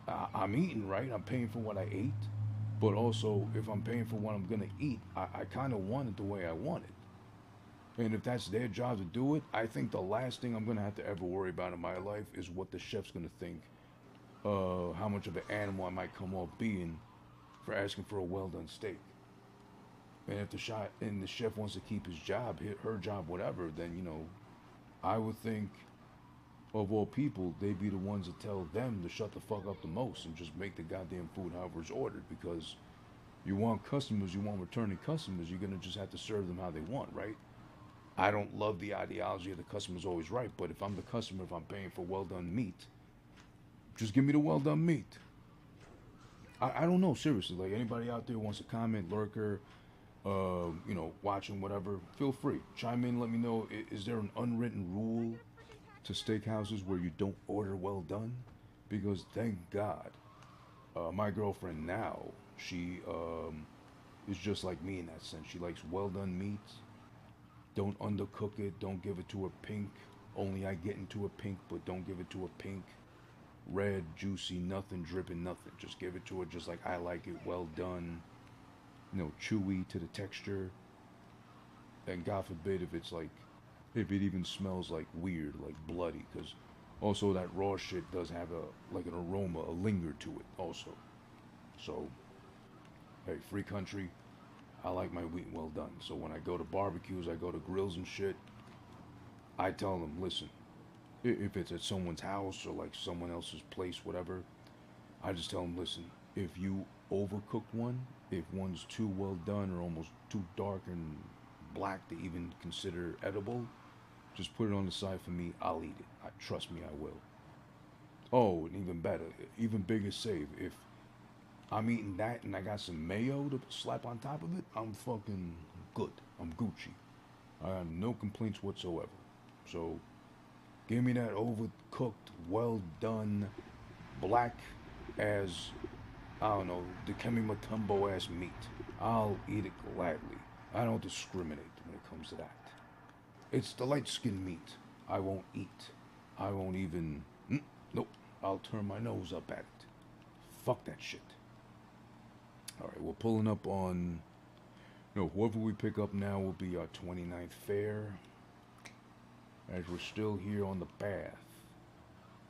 that? I'm eating right. I'm paying for what I ate. But also, if I'm paying for what I'm gonna eat, I kind of want it the way I want it. And if that's their job to do it, I think the last thing I'm gonna have to ever worry about in my life is what the chef's gonna think. How much of an animal I might come off being for asking for a well done steak. And if the chef wants to keep his job, her job, whatever, then I would think of all people, they'd be the ones to tell them to shut the fuck up the most and just make the goddamn food however it's ordered. Because you want customers, you want returning customers, you're gonna just have to serve them how they want, right? I don't love the ideology of the customer's always right, but if I'm the customer, if I'm paying for well done meat, just give me the well done meat. I don't know, seriously. Like anybody out there wants to comment, lurker, watching whatever, feel free. Chime in, let me know. Is there an unwritten rule to steakhouses where you don't order well done? Because thank God, my girlfriend now, she is just like me in that sense. She likes well done meats. Don't undercook it. Don't give it to her pink. Only I get into a pink, but don't give it to a pink. Red, juicy, nothing dripping, nothing. Just give it to her just like I like it, well done. Chewy to the texture. And God forbid if it even smells like weird, like bloody, because also that raw shit does have like an aroma, a linger to it also. So, hey, free country. I like my wheat well done. So when I go to barbecues, I go to grills and shit. I tell them, listen, if it's at someone's house or like someone else's place, whatever, I just tell them, listen, if you overcook one, if one's too well done or almost too dark and black to even consider edible, just put it on the side for me. I'll eat it. Trust me, I will. Oh, and even better, even bigger save. If I'm eating that and I got some mayo to slap on top of it, I'm fucking good. I'm Gucci. I have no complaints whatsoever. So, give me that overcooked, well done, black as, I don't know, the Kemi Matumbo ass meat. I'll eat it gladly. I don't discriminate when it comes to that. It's the light skinned meat I won't eat. I won't even. Nope. I'll turn my nose up at it. Fuck that shit. Alright, we're pulling up on. No, whoever we pick up now will be our 29th fare. As we're still here on the path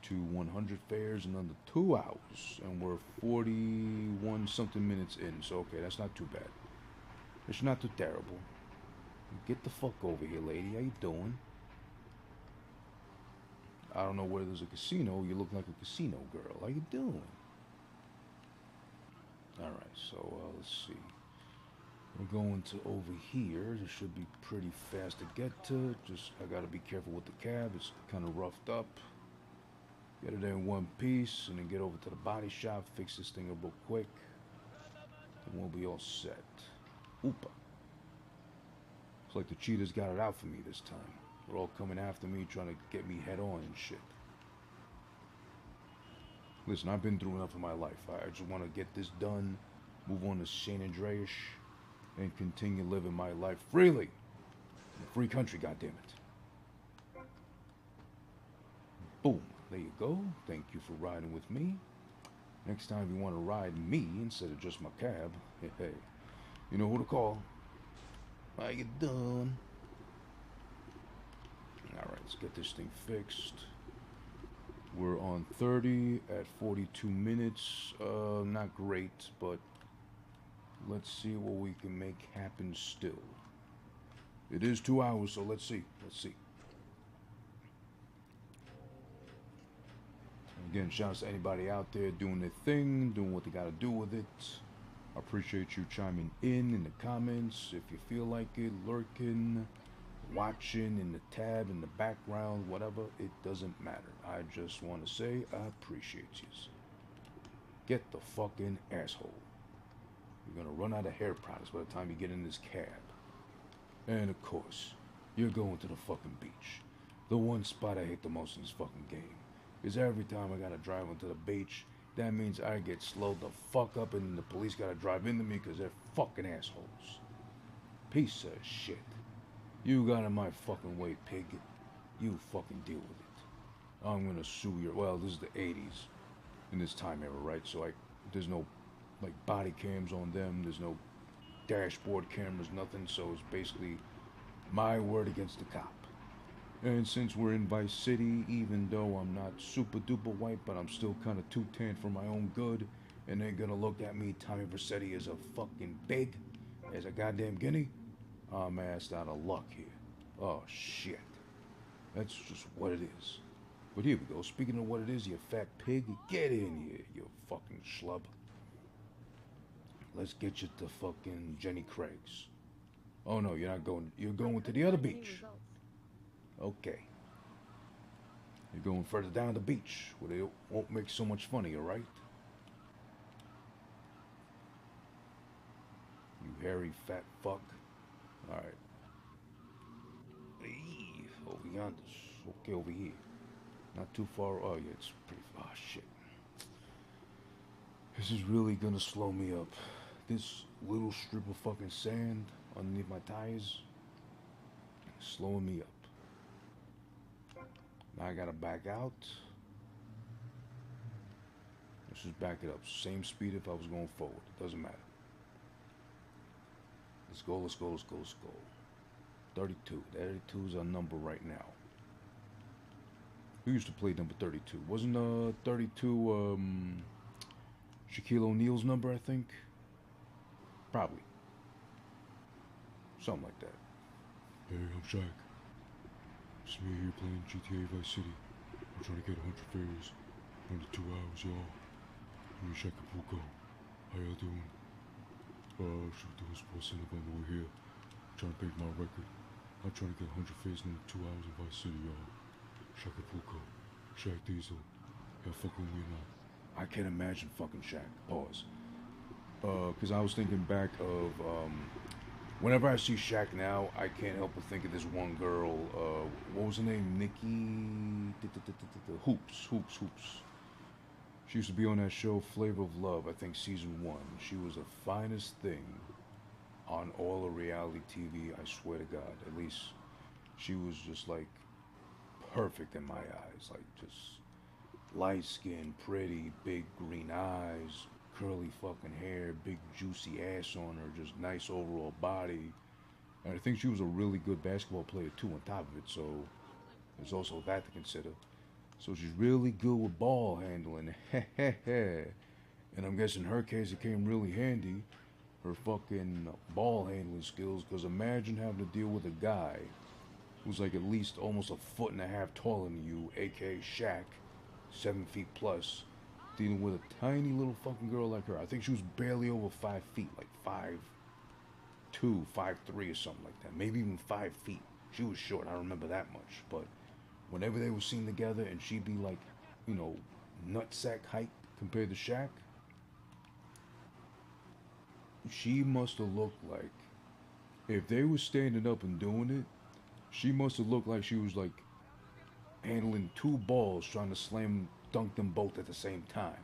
to 100 fares in under 2 hours. And we're 41 something minutes in. So, okay, that's not too bad. It's not too terrible. Get the fuck over here, lady. How you doing? I don't know where there's a casino. You look like a casino girl. How you doing? Alright, so let's see. We're going to over here. This should be pretty fast to get to. Just, I gotta be careful with the cab. It's kind of roughed up. Get it in one piece and then get over to the body shop. Fix this thing up real quick. And we'll be all set. Oopa. It's like the cheetahs got it out for me this time. They're all coming after me, trying to get me head on and shit. Listen, I've been through enough in my life. I just want to get this done, move on to San Andreas, and continue living my life freely. In a free country, goddammit. Boom. There you go. Thank you for riding with me. Next time you want to ride me instead of just my cab, hey, you know who to call. How you doing? Alright, let's get this thing fixed. We're on 30 at 42 minutes. Not great, but Let's see what we can make happen still. It is 2 hours, so let's see. Let's see. Again, shouts to anybody out there doing their thing, doing what they gotta do with it. I appreciate you chiming in the comments. If you feel like it, lurking, watching in the tab, in the background, whatever, it doesn't matter. I just want to say I appreciate you. Get the fucking asshole. You're gonna run out of hair products by the time you get in this cab. And of course, you're going to the fucking beach. The one spot I hate the most in this fucking game is every time I gotta drive onto the beach, that means I get slowed the fuck up and the police gotta drive into me because they're fucking assholes. Piece of shit. You got in my fucking way, pig. You fucking deal with it. I'm gonna sue your... Well, this is the 80s in this time era, right? So there's no like body cams on them. There's no dashboard cameras, nothing. So it's basically my word against the cop. And since we're in Vice City, even though I'm not super duper white, but I'm still kind of too tan for my own good, and they're gonna look at me, Tommy Vercetti, as a fucking pig, as a goddamn guinea, I'm assed out of luck here. Oh shit. That's just what it is. But here we go. Speaking of what it is, you fat pig, get in here, you fucking schlub. Let's get you to fucking Jenny Craig's. Oh no, you're not going. You're going to the other beach. Okay. You're going further down the beach where they won't make so much fun of you, right? You hairy fat fuck. Alright. Over yonder. Okay, over here. Not too far. Oh yeah, it's pretty far. Oh shit. This is really gonna slow me up. This little strip of fucking sand underneath my tires is slowing me up. Now I gotta back out. Let's just back it up. Same speed if I was going forward. It doesn't matter. Let's go, let's go, let's go, let's go. 32. 32 is our number right now. Who used to play number 32? Wasn't 32 Shaquille O'Neal's number, I think? Probably. Something like that. Hey, I'm Shaq. It's me here playing GTA Vice City. I'm trying to get 100 fares. Under 2 hours, y'all. I'm in Acapulco. How y'all doing? Should we do a sports center band over here? I'm trying to break my record. I'm trying to get 100 fares in 2 hours in Vice City, y'all. Acapulco. Shaq Diesel. Y'all fucking with me or not? I can't imagine fucking Shaq. Pause. Because I was thinking back of, whenever I see Shaq now, I can't help but think of this one girl, what was her name? Nikki... Hoops. She used to be on that show, Flavor of Love, I think season 1. She was the finest thing on all of reality TV, I swear to God. At least she was just like perfect in my eyes. Like just light skin, pretty, big green eyes, curly fucking hair, big juicy ass on her, just nice overall body. And I think she was a really good basketball player too on top of it, so there's also that to consider. So she's really good with ball handling. And I'm guessing in her case it came really handy, her fucking ball handling skills, because imagine having to deal with a guy who's like at least almost a foot and a half taller than you, aka Shaq, 7 feet plus, dealing with a tiny little fucking girl like her. I think she was barely over 5 feet, like 5'2", 5'3", or something like that. Maybe even 5 feet. She was short, I remember that much. But whenever they were seen together and she'd be like, you know, nutsack height compared to Shaq, she must have looked like, if they were standing up and doing it, she must have looked like she was like handling 2 balls trying to slam dunk them both at the same time,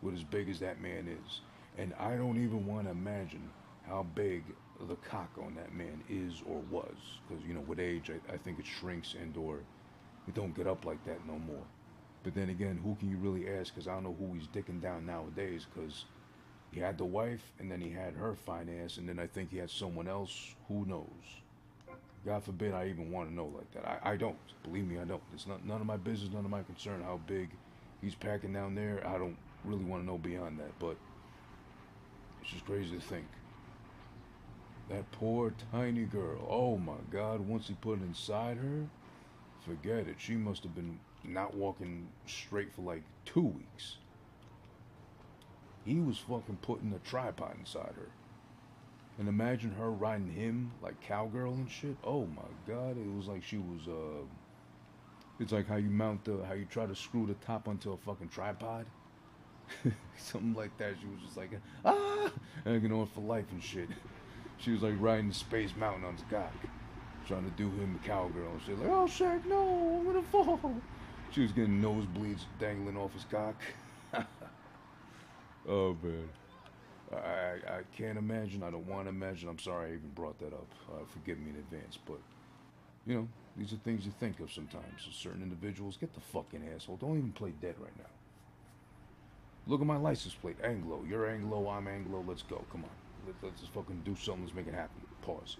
with as big as that man is. And I don't even want to imagine how big the cock on that man is or was, because you know with age I think it shrinks and or it don't get up like that no more. But then again, who can you really ask, because I don't know who he's dicking down nowadays, because he had the wife and then he had her fine ass and then I think he had someone else. Who knows? God forbid I even want to know like that. I don't. Believe me, I don't. It's none of my business, none of my concern how big he's packing down there. I don't really want to know beyond that, but it's just crazy to think. That poor tiny girl. Oh my God! Once he put it inside her, forget it. She must have been not walking straight for like 2 weeks. He was fucking putting a tripod inside her. And imagine her riding him like cowgirl and shit. Oh my God! It was like she was It's like how you mount how you try to screw the top onto a fucking tripod. Something like that. She was just like, ah, hanging on for life and shit. She was like riding the Space Mountain on his cock, trying to do him a cowgirl and shit. Like, oh Shaq, no, I'm gonna fall. She was getting nosebleeds dangling off his cock. Oh man, I can't imagine. I don't want to imagine. I'm sorry I even brought that up. Forgive me in advance, but you know, these are things you think of sometimes. So certain individuals, get the fucking asshole. Don't even play dead right now. Look at my license plate, Anglo. You're Anglo, I'm Anglo. Let's go. Come on. Let's just fucking do something. Let's make it happen. Pause.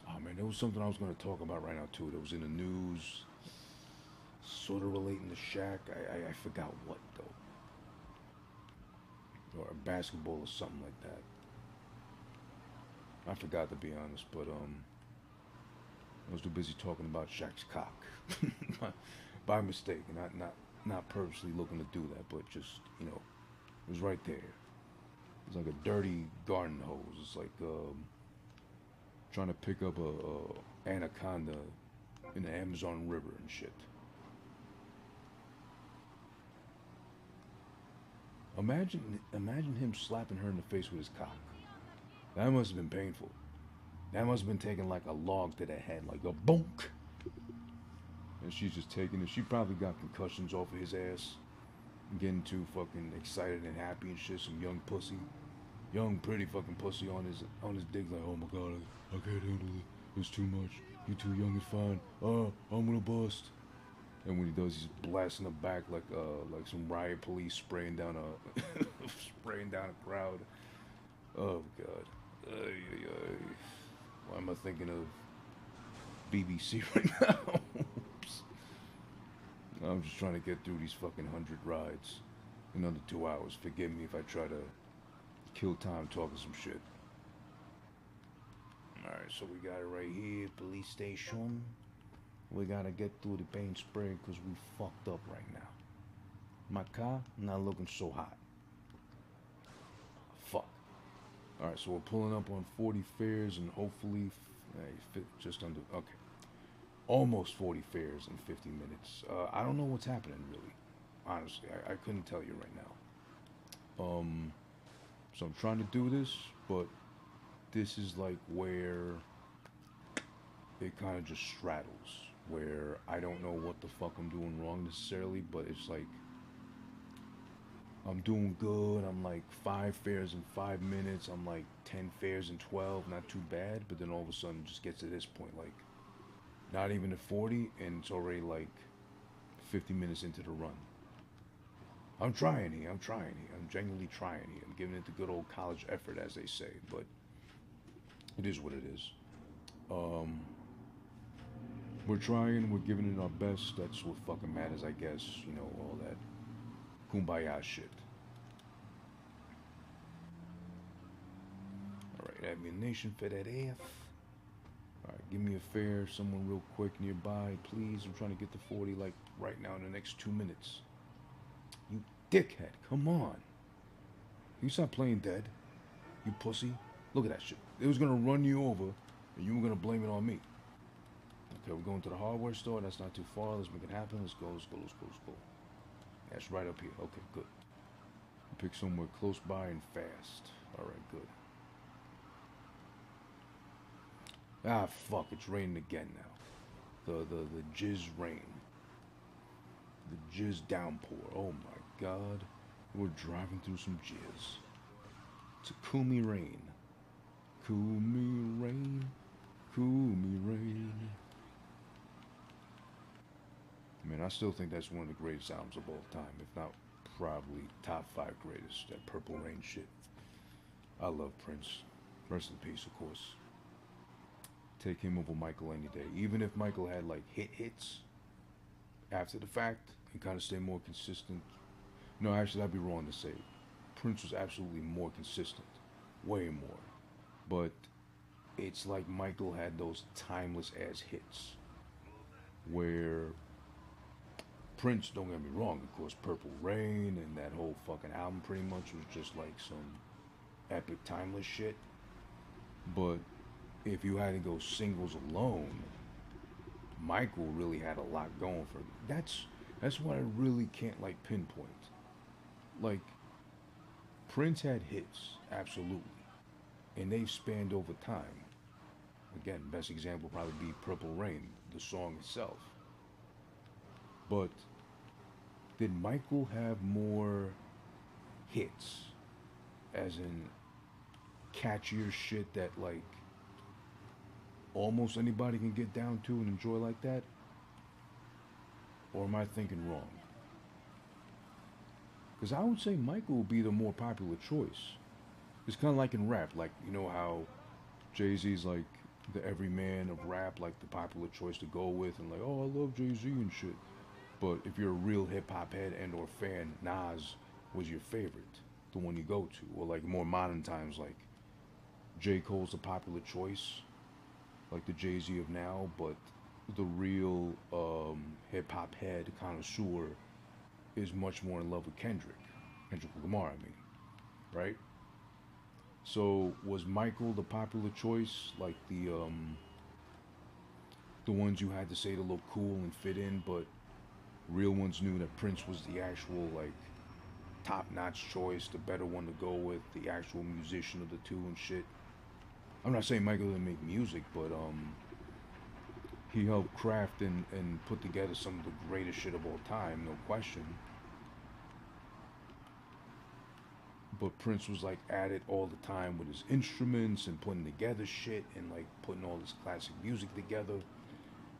Oh man, there was something I was going to talk about right now too. That was in the news, sort of relating to Shaq. I forgot what though, or basketball or something like that. I forgot to be honest, but I was too busy talking about Shaq's cock by mistake, not purposely looking to do that, but just it was right there. It's like a dirty garden hose. It's like trying to pick up a anaconda in the Amazon River and shit. Imagine him slapping her in the face with his cock. That must have been painful. That must have been taking like a log to the head, like a bonk. And she's just taking it. She probably got concussions off of his ass. Getting too fucking excited and happy and shit. Some young pussy. Young pretty fucking pussy on his dick like, oh my God, I can't handle it. It's too much. You too young and fine. I'm gonna bust. And when he does, he's blasting the back like some riot police spraying down a spraying down a crowd. Oh God. Ay, ay, ay. Why am I thinking of BBC right now? I'm just trying to get through these fucking 100 rides in under 2 hours. Forgive me if I try to kill time talking some shit. Alright, so we got it right here, police station. We gotta get through the paint spray because we fucked up right now. My car not looking so hot. Fuck. Alright, so we're pulling up on 40 fares and hopefully fit just under, okay. Almost 40 fares in 50 minutes. I don't know what's happening really. Honestly, I couldn't tell you right now. So I'm trying to do this, but this is like where it kind of just straddles. Where I don't know what the fuck I'm doing wrong necessarily, but it's like I'm doing good. I'm like 5 fares in 5 minutes. I'm like 10 fares in 12. Not too bad, but then all of a sudden it just gets to this point, like not even at 40, and it's already like 50 minutes into the run. I'm trying here. I'm genuinely trying here. I'm giving it the good old college effort, as they say, but it is what it is. We're trying. We're giving it our best. That's what fucking matters, I guess. You know, all that kumbaya shit. All right, ammunition for that F. All right, give me a fare, someone real quick nearby, please. I'm trying to get to 40 like right now in the next 2 minutes. You dickhead, come on. You stop playing dead, you pussy. Look at that shit. It was gonna run you over, and you were gonna blame it on me. Okay, we're going to the hardware store. That's not too far. Let's make it happen. Let's go. That's right up here. Okay, good. Pick somewhere close by and fast. All right, good. Ah, fuck, it's raining again now. The jizz rain. The jizz downpour. Oh my God. We're driving through some jizz. It's a Kumi rain. Kumi rain. Kumi rain. Man, I still think that's one of the greatest albums of all time. If not, probably top 5 greatest. That Purple Rain shit. I love Prince. Rest in peace, of course. Take him over Michael any day. Even if Michael had like hits after the fact and kind of stay more consistent. No, actually, I'd be wrong to say. Prince was absolutely more consistent. way more. But it's like Michael had those timeless ass hits where Prince, don't get me wrong, of course, Purple Rain and that whole fucking album pretty much was just like some epic timeless shit. But if you had to go singles alone, Michael really had a lot going for him. That's what I really can't like pinpoint. Like Prince had hits, absolutely, and they've spanned over time. Again, best example would probably be Purple Rain, the song itself. But did Michael have more hits, as in catchier shit that like almost anybody can get down to and enjoy like that? Or am I thinking wrong? Because I would say Michael would be the more popular choice. It's kind of like in rap, like you know how Jay Z's like the everyman of rap, like the popular choice to go with, and like, oh, I love Jay Z and shit. But if you're a real hip hop head and or fan, Nas was your favorite, the one you go to. Or like more modern times, like J. Cole's the popular choice, like the Jay Z of now. But the real hip hop head connoisseur is much more in love with Kendrick Lamar. I mean, right? So was Michael the popular choice, like the ones you had to say to look cool and fit in, but real ones knew that Prince was the actual like top-notch choice, the better one to go with, the actual musician of the two and shit. I'm not saying Michael didn't make music, but he helped craft and put together some of the greatest shit of all time, no question. But Prince was like at it all the time with his instruments and putting together shit and like putting all this classic music together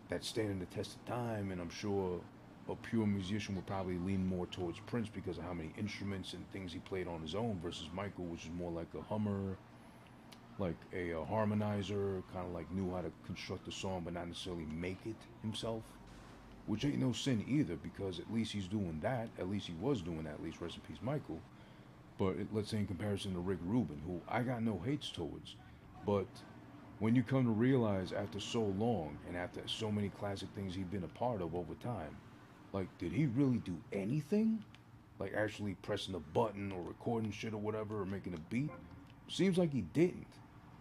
that's standing the test of time. And I'm sure a pure musician would probably lean more towards Prince because of how many instruments and things he played on his own versus Michael, which is more like a hummer, like a harmonizer, kind of like knew how to construct a song but not necessarily make it himself. Which ain't no sin either because at least he's doing that. At least he was doing that. At least rest in peace, Michael. But let's say in comparison to Rick Rubin, who I got no hates towards, but when you come to realize after so long and after so many classic things he'd been a part of over time, like, did he really do anything? Like actually pressing a button or recording shit or whatever or making a beat? Seems like he didn't.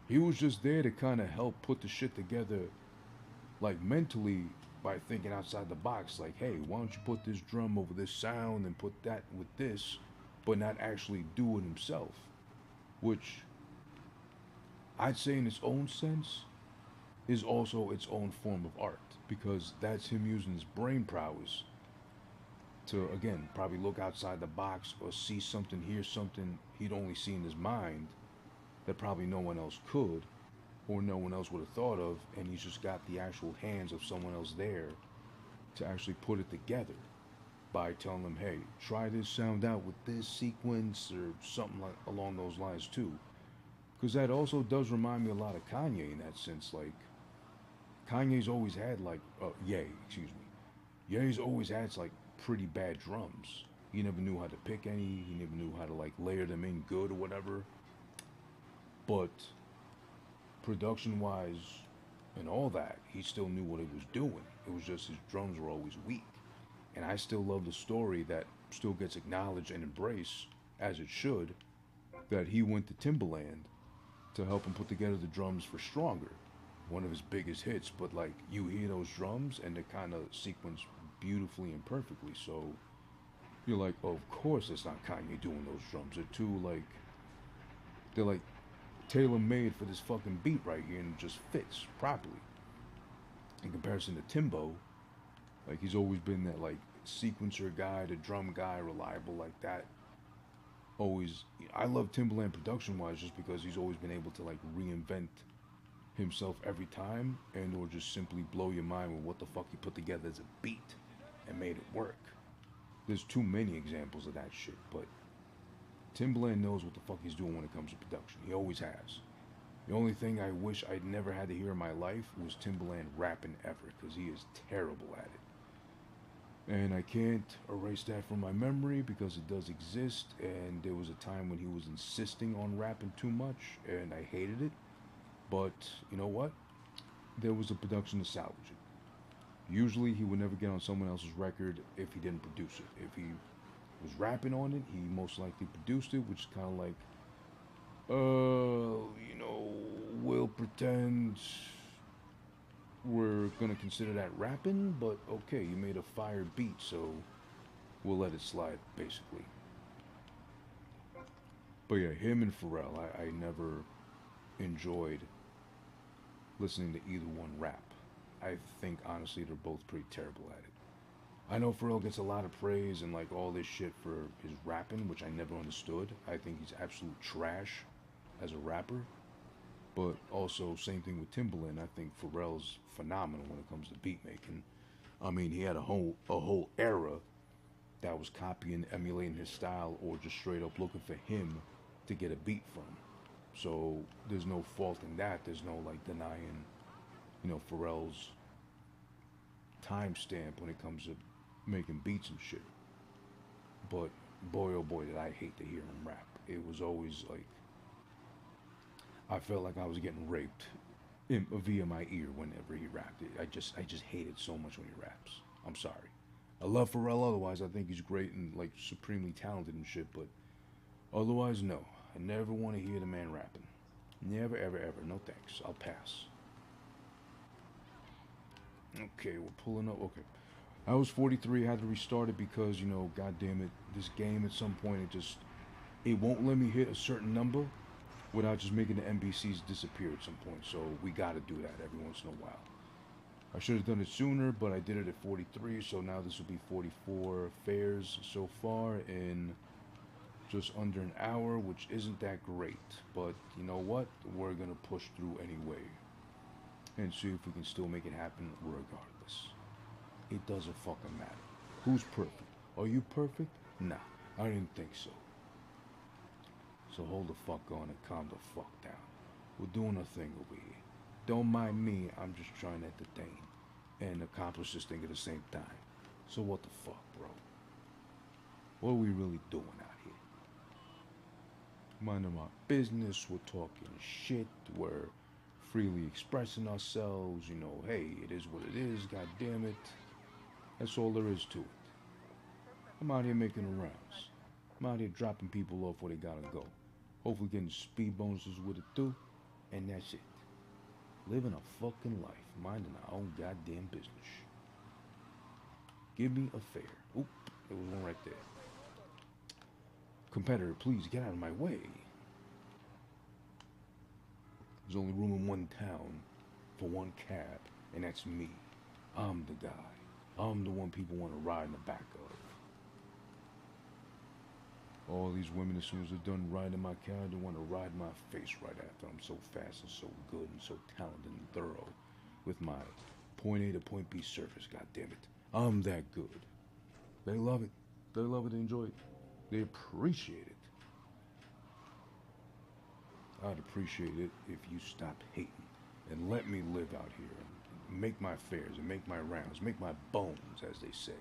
He was just there to kind of help put the shit together, like mentally by thinking outside the box. Like, hey, why don't you put this drum over this sound and put that with this, but not actually do it himself? Which I'd say, in its own sense, is also its own form of art because that's him using his brain prowess to, again, probably look outside the box or see something, hear something he'd only see in his mind that probably no one else could or no one else would have thought of, and he's just got the actual hands of someone else there to actually put it together by telling them, hey, try this sound out with this sequence or something like along those lines too. Because that also does remind me a lot of Kanye in that sense. Like, Kanye's always had like, Ye, excuse me. Ye's always had like pretty bad drums. He never knew how to pick any. He never knew how to like layer them in good or whatever. But production wise and all that, he still knew what he was doing. It was just his drums were always weak. And I still love the story that still gets acknowledged and embraced, as it should, that he went to Timbaland to help him put together the drums for Stronger, one of his biggest hits. But like you hear those drums and they're kind of sequenced beautifully and perfectly. So you're like, oh, of course it's not Kanye doing those drums. They're like tailor made for this fucking beat right here and it just fits properly. In comparison to Timbo, like he's always been that like sequencer guy, the drum guy, reliable like that. Always, I love Timbaland production wise just because he's always been able to like reinvent himself every time and or just simply blow your mind with what the fuck he put together as a beat and made it work. There's too many examples of that shit, but Timbaland knows what the fuck he's doing when it comes to production. He always has. The only thing I wish I'd never had to hear in my life was Timbaland rapping ever, because he is terrible at it. And I can't erase that from my memory because it does exist. And there was a time when he was insisting on rapping too much, and I hated it. But you know what? There was a production to salvage it. Usually, he would never get on someone else's record if he didn't produce it. If he was rapping on it, he most likely produced it, which is kind of like, we'll pretend we're gonna consider that rapping, but okay, you made a fire beat, so we'll let it slide, basically. But yeah, him and Pharrell, I never enjoyed listening to either one rap. I think honestly they're both pretty terrible at it. I know Pharrell gets a lot of praise and like all this shit for his rapping, which I never understood. I think he's absolute trash as a rapper. But also, same thing with Timbaland. I think Pharrell's phenomenal when it comes to beat making. I mean, he had a whole era that was copying, emulating his style, or just straight up looking for him to get a beat from. So there's no fault in that. There's no like denying, Pharrell's timestamp when it comes to making beats and shit. But boy, oh boy, did I hate to hear him rap. It was always like I felt like I was getting raped via my ear whenever he rapped it. I just hate it so much when he raps. I'm sorry. I love Pharrell otherwise. I think he's great and like supremely talented and shit, but otherwise no. I never want to hear the man rapping. Never, ever, ever. No thanks. I'll pass. Okay, we're pulling up. Okay. I was 43, had to restart it because, god damn it, this game at some point it won't let me hit a certain number without just making the NBCs disappear at some point. So we gotta do that every once in a while. I should have done it sooner, but I did it at 43, so now this will be 44 fares so far in just under an hour, which isn't that great. But you know what? We're gonna push through anyway and see if we can still make it happen regardless. It doesn't fucking matter. Who's perfect? Are you perfect? Nah, I didn't think so. So hold the fuck on and calm the fuck down. We're doing a thing over here. Don't mind me, I'm just trying to entertain and accomplish this thing at the same time. So what the fuck, bro? What are we really doing out here? Minding my business, we're talking shit, we're freely expressing ourselves, hey, it is what it is, god damn it. That's all there is to it. I'm out here making the rounds. I'm out here dropping people off where they gotta go. Hopefully getting speed bonuses with it too. And that's it. Living a fucking life. Minding our own goddamn business. Give me a fare. Oop, there was one right there. Competitor, please get out of my way. There's only room in one town for one cab, and that's me. I'm the guy. I'm the one people want to ride in the back of. All these women, as soon as they're done riding my cab, they want to ride my face right after. I'm so fast and so good and so talented and thorough with my point A to point B service, god damn it. I'm that good. They love it. They love it, they enjoy it. They appreciate it. I'd appreciate it if you stopped hating and let me live out here and make my fares and make my rounds, make my bones, as they say.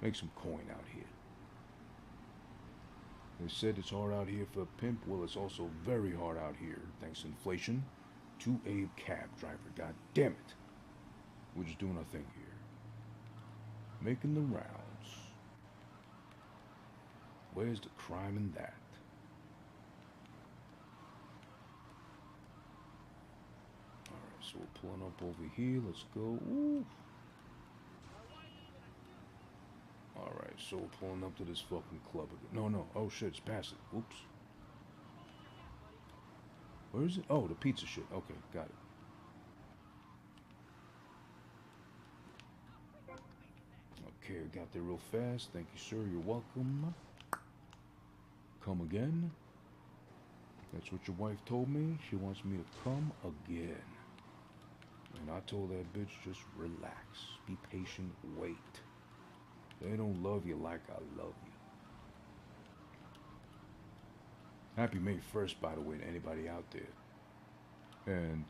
Make some coin out here. They said it's hard out here for a pimp. Well, it's also very hard out here, thanks to inflation, to a cab driver. God damn it. We're just doing our thing here. Making the rounds. Where's the crime in that? Alright, so we're pulling up over here. Let's go. Ooh. Alright, so we're pulling up to this fucking club again. No. Oh shit, it's past it. Oops. Where is it? Oh, the pizza shit. Okay, got it. Okay, I got there real fast. Thank you, sir. You're welcome. Come again. That's what your wife told me. She wants me to come again. And I told that bitch, just relax. Be patient. Wait. They don't love you like I love you. Happy May 1st, by the way, to anybody out there. And,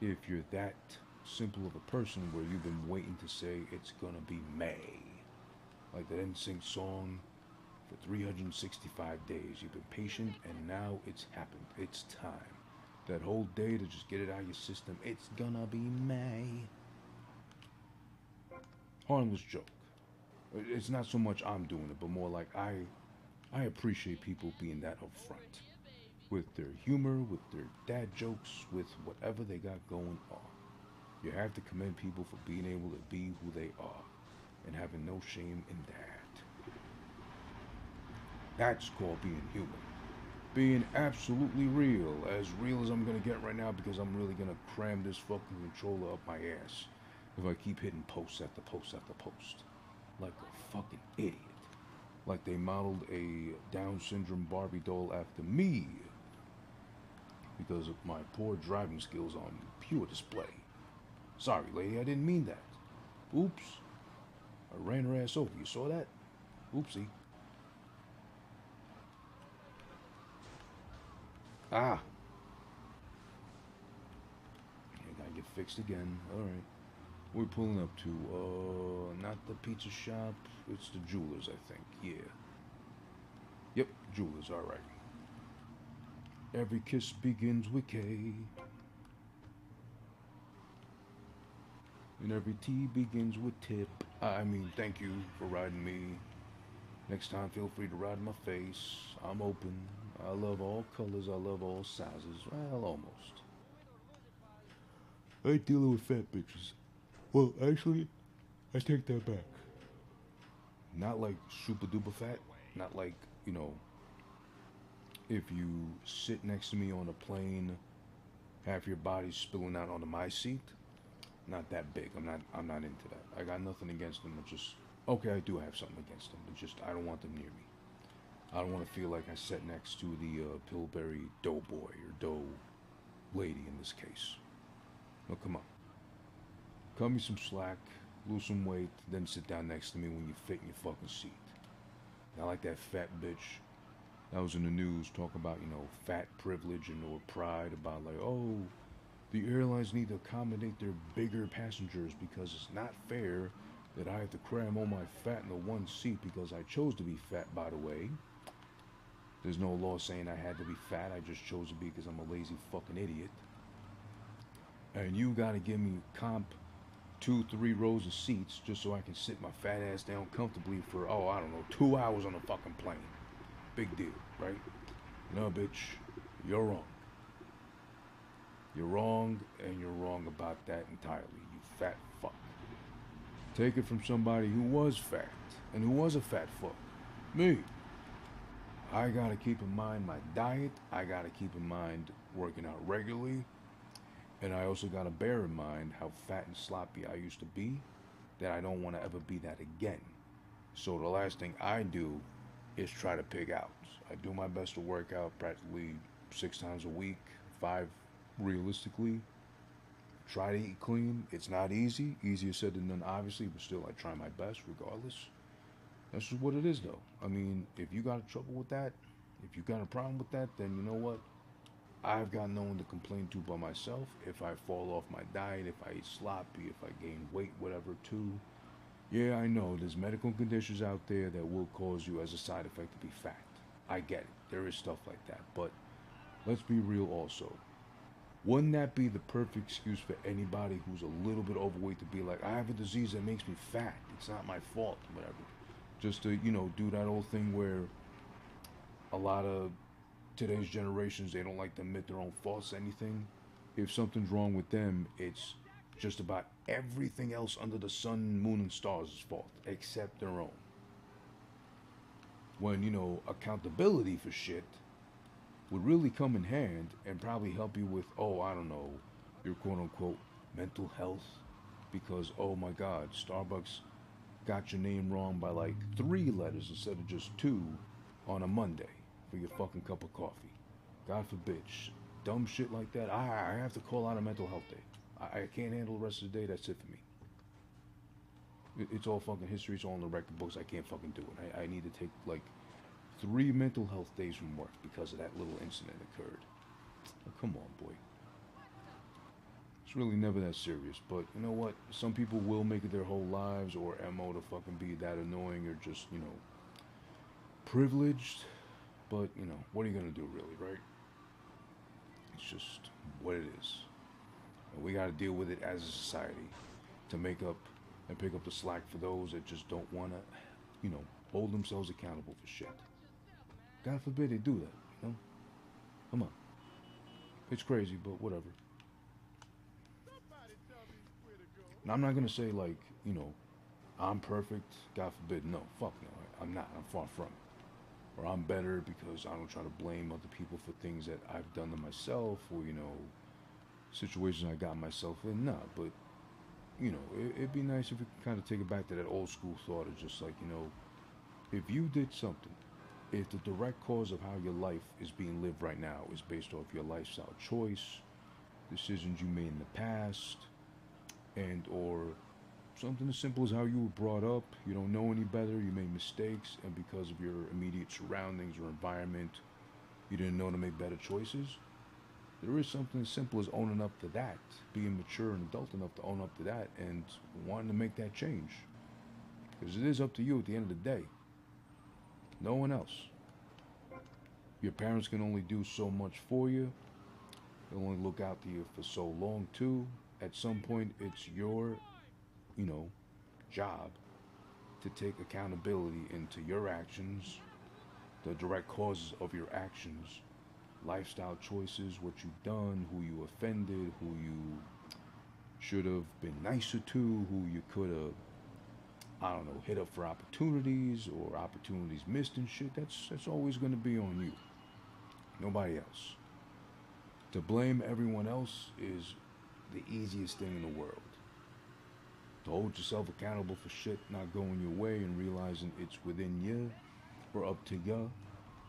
if you're that simple of a person where you've been waiting to say it's gonna be May. Like that NSYNC song for 365 days. You've been patient and now it's happened. It's time. That whole day to just get it out of your system. It's gonna be May. Harmless joke. It's not so much I'm doing it, but more like I appreciate people being that upfront with their humor, with their dad jokes, with whatever they got going on. You have to commend people for being able to be who they are and having no shame in that. That's called being human. Being absolutely real as I'm gonna get right now because I'm really gonna cram this fucking controller up my ass if I keep hitting post after post after post. Like a fucking idiot. Like they modeled a Down syndrome Barbie doll after me because of my poor driving skills on pure display. Sorry, lady, I didn't mean that. Oops. I ran her ass over. You saw that? Oopsie. Ah. I gotta get fixed again. Alright. We're pulling up to, not the pizza shop. It's the Jewelers, I think. Yeah. Yep, Jewelers, alright. Every kiss begins with K. And every T begins with tip. I mean, thank you for riding me. Next time, feel free to ride in my face. I'm open. I love all colors. I love all sizes. Well, almost. I ain't dealing with fat bitches. Well, actually, I take that back. Not like super duper fat. Not like, if you sit next to me on a plane, half your body's spilling out onto my seat. Not that big. I'm not into that. I got nothing against them. It's just okay. I do have something against them. It's just I don't want them near me. I don't want to feel like I sat next to the Pillsbury Doughboy or Dough lady in this case. No, come on. Cut me some slack, lose some weight, then sit down next to me when you fit in your fucking seat. Not like that fat bitch that was in the news talking about, fat privilege and or pride about like, oh, the airlines need to accommodate their bigger passengers because it's not fair that I have to cram all my fat into one seat because I chose to be fat, by the way. There's no law saying I had to be fat. I just chose to be because I'm a lazy fucking idiot. And you gotta give me comp 2-3 rows of seats just so I can sit my fat ass down comfortably for, I don't know, 2 hours on a fucking plane. Big deal, right? No, bitch, you're wrong. You're wrong, and you're wrong about that entirely, you fat fuck. Take it from somebody who was fat, and who was a fat fuck. Me. I gotta keep in mind my diet, I gotta keep in mind working out regularly, and I also gotta bear in mind how fat and sloppy I used to be, that I don't want to ever be that again. So the last thing I do is try to pig out. I do my best to work out practically 6 times a week, 5 realistically. Try to eat clean. It's not easy. Easier said than done, obviously, but still, I try my best regardless. That's just what it is, though. I mean, if you got trouble with that, if you got a problem with that, then you know what? I've got no one to complain to by myself. If I fall off my diet, if I eat sloppy, if I gain weight, whatever, too. Yeah, I know there's medical conditions out there that will cause you as a side effect to be fat. I get it. There is stuff like that. But let's be real also. Wouldn't that be the perfect excuse for anybody who's a little bit overweight to be like, I have a disease that makes me fat. It's not my fault, whatever. Just to, do that old thing where a lot of today's generations, they don't like to admit their own faults, anything. If something's wrong with them, it's just about everything else under the sun, moon, and stars' fault, except their own. When, accountability for shit would really come in hand and probably help you with, I don't know, your quote-unquote mental health. Because, oh my God, Starbucks got your name wrong by like 3 letters instead of just 2 on a Monday for your fucking cup of coffee. God forbid, dumb shit like that. I have to call out a mental health day. I can't handle the rest of the day. That's it for me. It's all fucking history. It's all in the record books. I can't fucking do it. I need to take like 3 mental health days from work because of that little incident occurred. Oh, come on, boy. It's really never that serious. But you know what? Some people will make it their whole lives, or MO to fucking be that annoying, or just, privileged. But, what are you gonna do really, right? It's just what it is. And we gotta deal with it as a society to make up and pick up the slack for those that just don't wanna, hold themselves accountable for shit. God forbid they do that. Come on. It's crazy, but whatever. Now, I'm not gonna say like, I'm perfect. God forbid. No, fuck no. I'm not. I'm far from it. Or I'm better because I don't try to blame other people for things that I've done to myself, or situations I got myself in. Nah, but it'd be nice if we could kind of take it back to that old school thought of just like, if you did something, if the direct cause of how your life is being lived right now is based off your lifestyle choice, decisions you made in the past, and or something as simple as how you were brought up, you don't know any better, you made mistakes, and because of your immediate surroundings or environment, you didn't know to make better choices. There is something as simple as owning up to that, being mature and adult enough to own up to that, and wanting to make that change. Because it is up to you at the end of the day. No one else. Your parents can only do so much for you. They'll only look out to you for so long, too. At some point, it's your, you know, job to take accountability into your actions, the direct causes of your actions, lifestyle choices, what you've done, who you offended, who you should have been nicer to, who you could have, I don't know, hit up for opportunities or opportunities missed and shit. That's always going to be on you. Nobody else. To blame everyone else is the easiest thing in the world. To hold yourself accountable for shit not going your way and realizing it's within you or up to you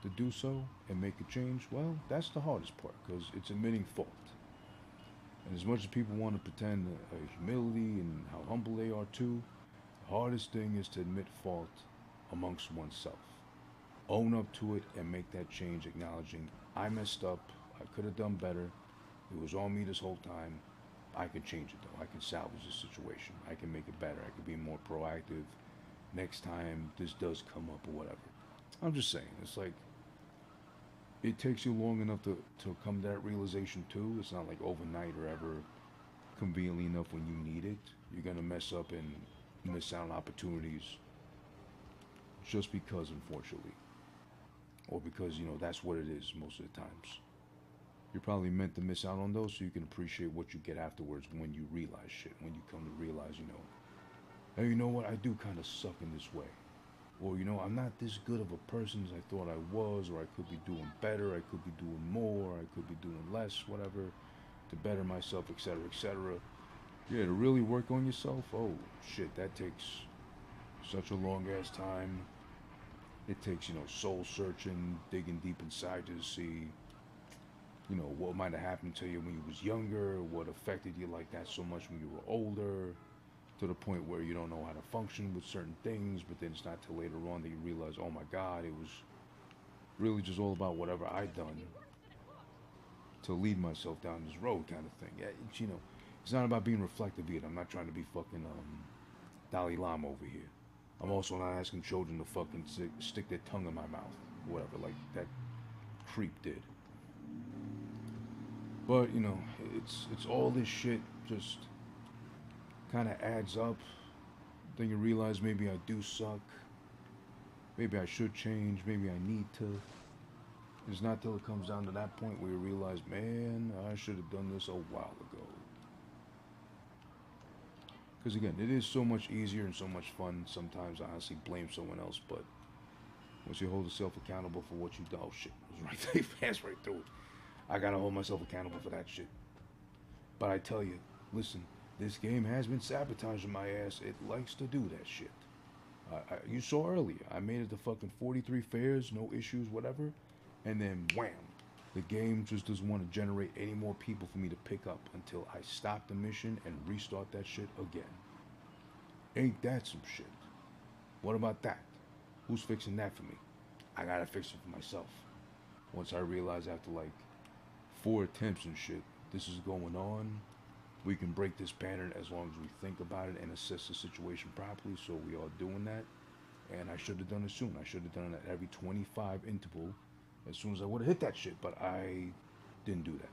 to do so and make a change, well, that's the hardest part because it's admitting fault. And as much as people want to pretend humility and how humble they are too, the hardest thing is to admit fault amongst oneself. Own up to it and make that change, acknowledging I messed up, I could have done better, it was on me this whole time. I can change it though. I can salvage the situation. I can make it better. I can be more proactive next time this does come up or whatever. I'm just saying, it's like it takes you long enough to come to that realization too. It's not like overnight or ever conveniently enough when you need it. You're gonna mess up and miss out on opportunities just because, unfortunately. Or because, that's what it is most of the times. You're probably meant to miss out on those so you can appreciate what you get afterwards when you realize shit. When you come to realize, hey, you know what? I do kind of suck in this way. Or, I'm not this good of a person as I thought I was, or I could be doing better, I could be doing more, I could be doing less, whatever, to better myself, etc., etc. Yeah, to really work on yourself, oh, shit, that takes such a long ass time. It takes, soul searching, digging deep inside you to see, what might have happened to you when you was younger, what affected you like that so much when you were older, to the point where you don't know how to function with certain things, but then it's not till later on that you realize, oh my God, it was really just all about whatever I'd done to lead myself down this road kind of thing. Yeah, it's not about being reflective either. I'm not trying to be fucking Dalai Lama over here. I'm also not asking children to fucking stick their tongue in my mouth, whatever, like that creep did. But it's all this shit just kind of adds up. Then you realize maybe I do suck. Maybe I should change. Maybe I need to. It's not till it comes down to that point where you realize, man, I should have done this a while ago. Because again, it is so much easier and so much fun sometimes to honestly blame someone else. But once you hold yourself accountable for what you do, oh shit, it was right there, fast right through it. I gotta hold myself accountable for that shit. But I tell you, listen, this game has been sabotaging my ass. It likes to do that shit. You saw earlier, I made it to fucking 43 fairs, no issues, whatever. And then wham, the game just doesn't want to generate any more people for me to pick up until I stop the mission and restart that shit again. Ain't that some shit? What about that? Who's fixing that for me? I gotta fix it for myself. Once I realize after like 4 attempts and shit, this is going on, We can break this pattern as long as we think about it and assess the situation properly. So we are doing that. And I should have done it soon. I should have done it at every 25 interval as soon as I would have hit that shit. But I didn't do that.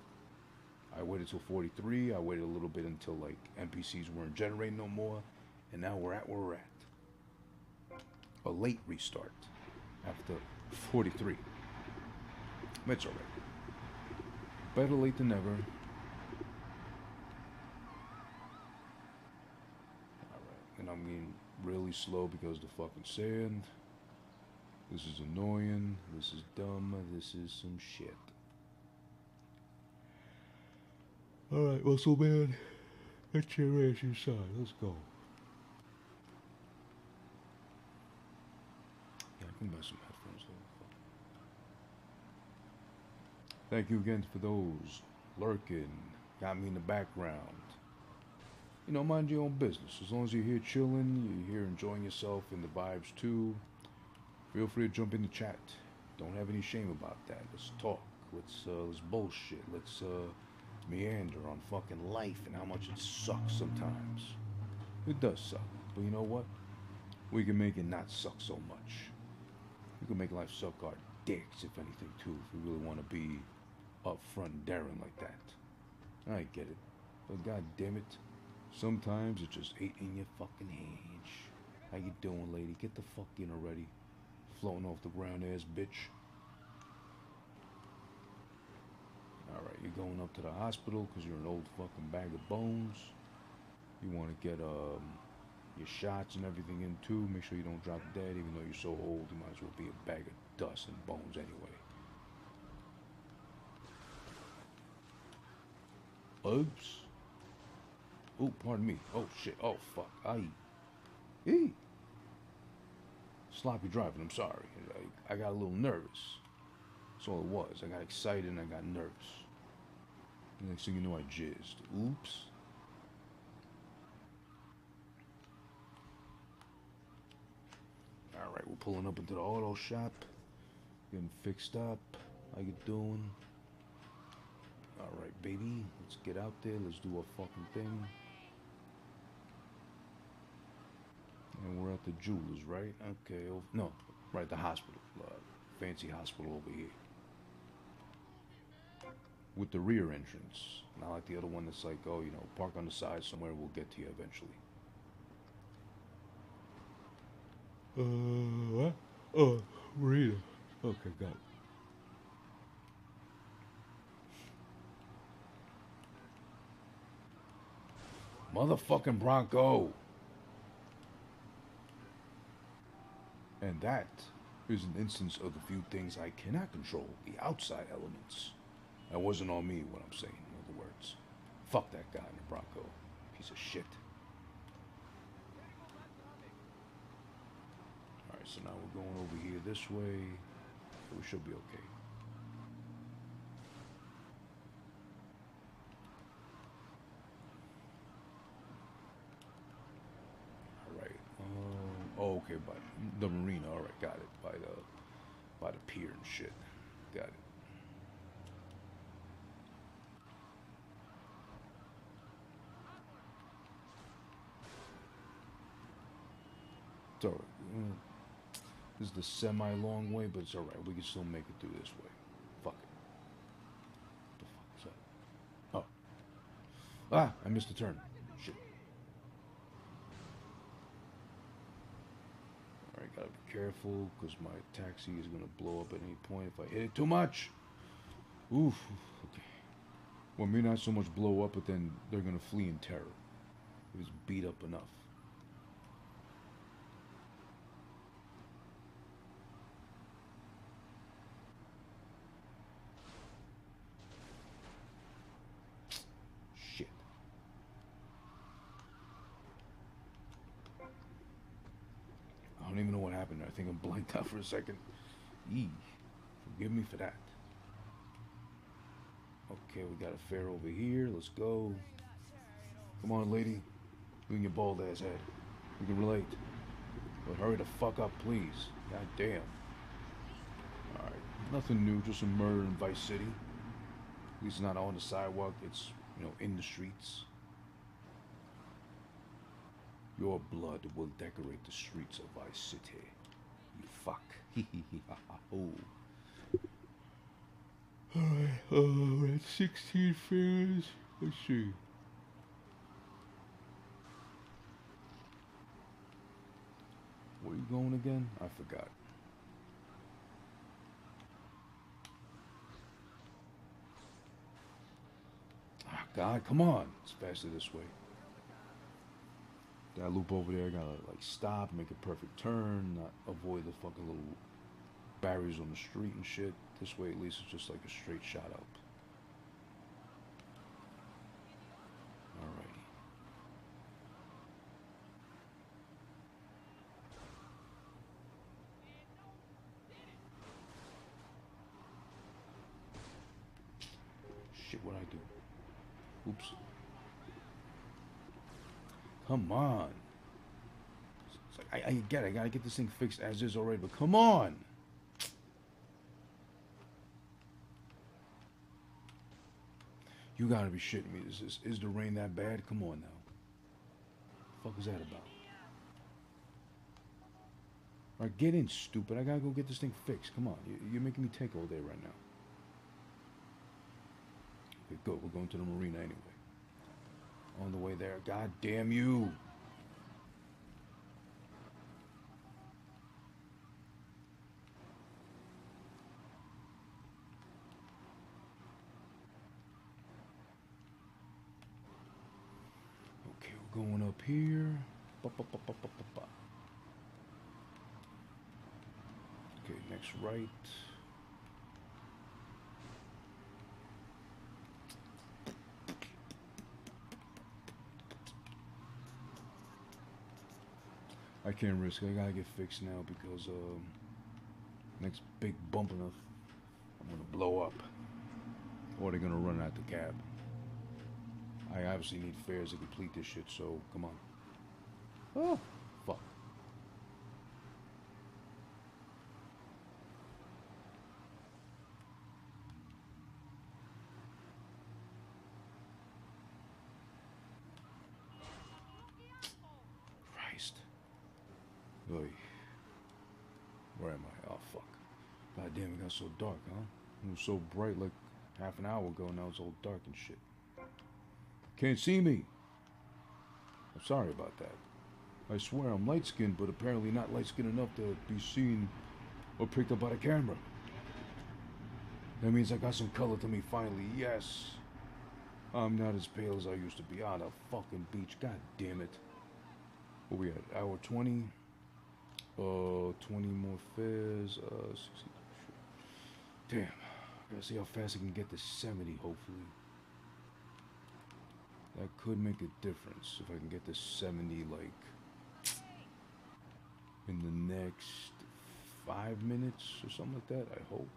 I waited till 43. I waited a little bit until like NPCs weren't generating no more. And now we're at where we're at. A late restart after 43. But it's alright. Better late than never. Alright. And I'm getting really slow because the fucking sand. This is annoying. This is dumb. This is some shit. Alright, Muscle Man. Get your ass inside. Let's go. Yeah, I can buy some headphones though. Thank you again for those lurking. Got me in the background. You know, mind your own business. As long as you're here chilling, you're here enjoying yourself and the vibes too, feel free to jump in the chat. Don't have any shame about that. Let's talk. Let's bullshit. Let's meander on fucking life and how much it sucks sometimes. It does suck. But you know what? We can make it not suck so much. We can make life suck our dicks, if anything, too, if we really want to be upfront and daring like that. I get it. But god damn it. Sometimes it just ain't in your fucking hands. How you doing, lady? Get the fuck in already. Floating off the ground ass bitch. Alright, you're going up to the hospital because you're an old fucking bag of bones. You want to get your shots and everything in too. Make sure you don't drop dead, even though you're so old. You might as well be a bag of dust and bones anyway. Oops. Oh, pardon me. Oh, shit. Oh, fuck. Hey. Sloppy driving. I'm sorry. I got a little nervous. That's all it was. I got excited and I got nervous. The next thing you know, I jizzed. Oops. Alright, we're pulling up into the auto shop. Getting fixed up. How you doing? Alright, baby. Let's get out there. Let's do our fucking thing. And we're at the jewelers, right? Okay. No, right, the hospital. Fancy hospital over here. With the rear entrance. Not like the other one that's like, oh, you know, park on the side somewhere. We'll get to you eventually. What? Oh, Rita. Okay, got it. Motherfucking Bronco. And that is an instance of the few things I cannot control, the outside elements. That wasn't on me, what I'm saying, in other words. Fuck that guy in the Bronco. Piece of shit. Alright, so now we're going over here this way. We should be okay. Oh, okay, by the marina. All right, got it. By the pier and shit. Got it. It's all right. This is the semi-long way, but it's all right. We can still make it through this way. Fuck it. What the fuck is that? Oh. Ah, I missed a turn. Shit. Alright, gotta be careful, because my taxi is gonna blow up at any point if I hit it too much. Oof. Okay. Well, maybe not so much blow up, but then they're gonna flee in terror. It was beat up enough. Shit. I don't even know what happened there. I think I blanked out for a second. Yee. Forgive me for that. Okay, we got a fare over here. Let's go. Come on, lady. You and your bald ass head. We can relate. But hurry the fuck up, please. God damn. Alright. Nothing new, just some murder in Vice City. At least not on the sidewalk. It's, you know, in the streets. Your blood will decorate the streets of Vice City. You fuck. Oh. Alright, that's 16 fares. Let's see. Where you going again? I forgot. Ah, God, come on. It's faster this way. That loop over there, I gotta like stop, make a perfect turn, not avoid the fucking little barriers on the street and shit. This way at least it's just like a straight shot up. Alrighty. Shit, what'd I do? Oops. Come on. It's like, I get it. I gotta get this thing fixed as is already, but come on. You gotta be shitting me. Is the rain that bad? Come on now. The fuck is that about? Alright, get in, stupid. I gotta go get this thing fixed. Come on. You're making me take all day right now. Okay, go. We're going to the marina anyway. On the way there. God damn you. Okay, we're going up here. Okay, next right. I can't risk it. I gotta get fixed now because next big bump enough, I'm gonna blow up. Or they're gonna run out the cab. I obviously need fares to complete this shit, so come on. Oh, fuck. Christ. Oy. Where am I? Oh, fuck. God damn, it got so dark, huh? It was so bright like half an hour ago, now it's all dark and shit. Can't see me. I'm sorry about that. I swear I'm light-skinned, but apparently not light-skinned enough to be seen or picked up by the camera. That means I got some color to me finally, yes. I'm not as pale as I used to be on a fucking beach, god damn it. What we at? Hour 20? 20 more fares, 60. Damn. Gotta see how fast I can get to 70, hopefully. That could make a difference if I can get to 70, like, in the next 5 minutes or something like that, I hope.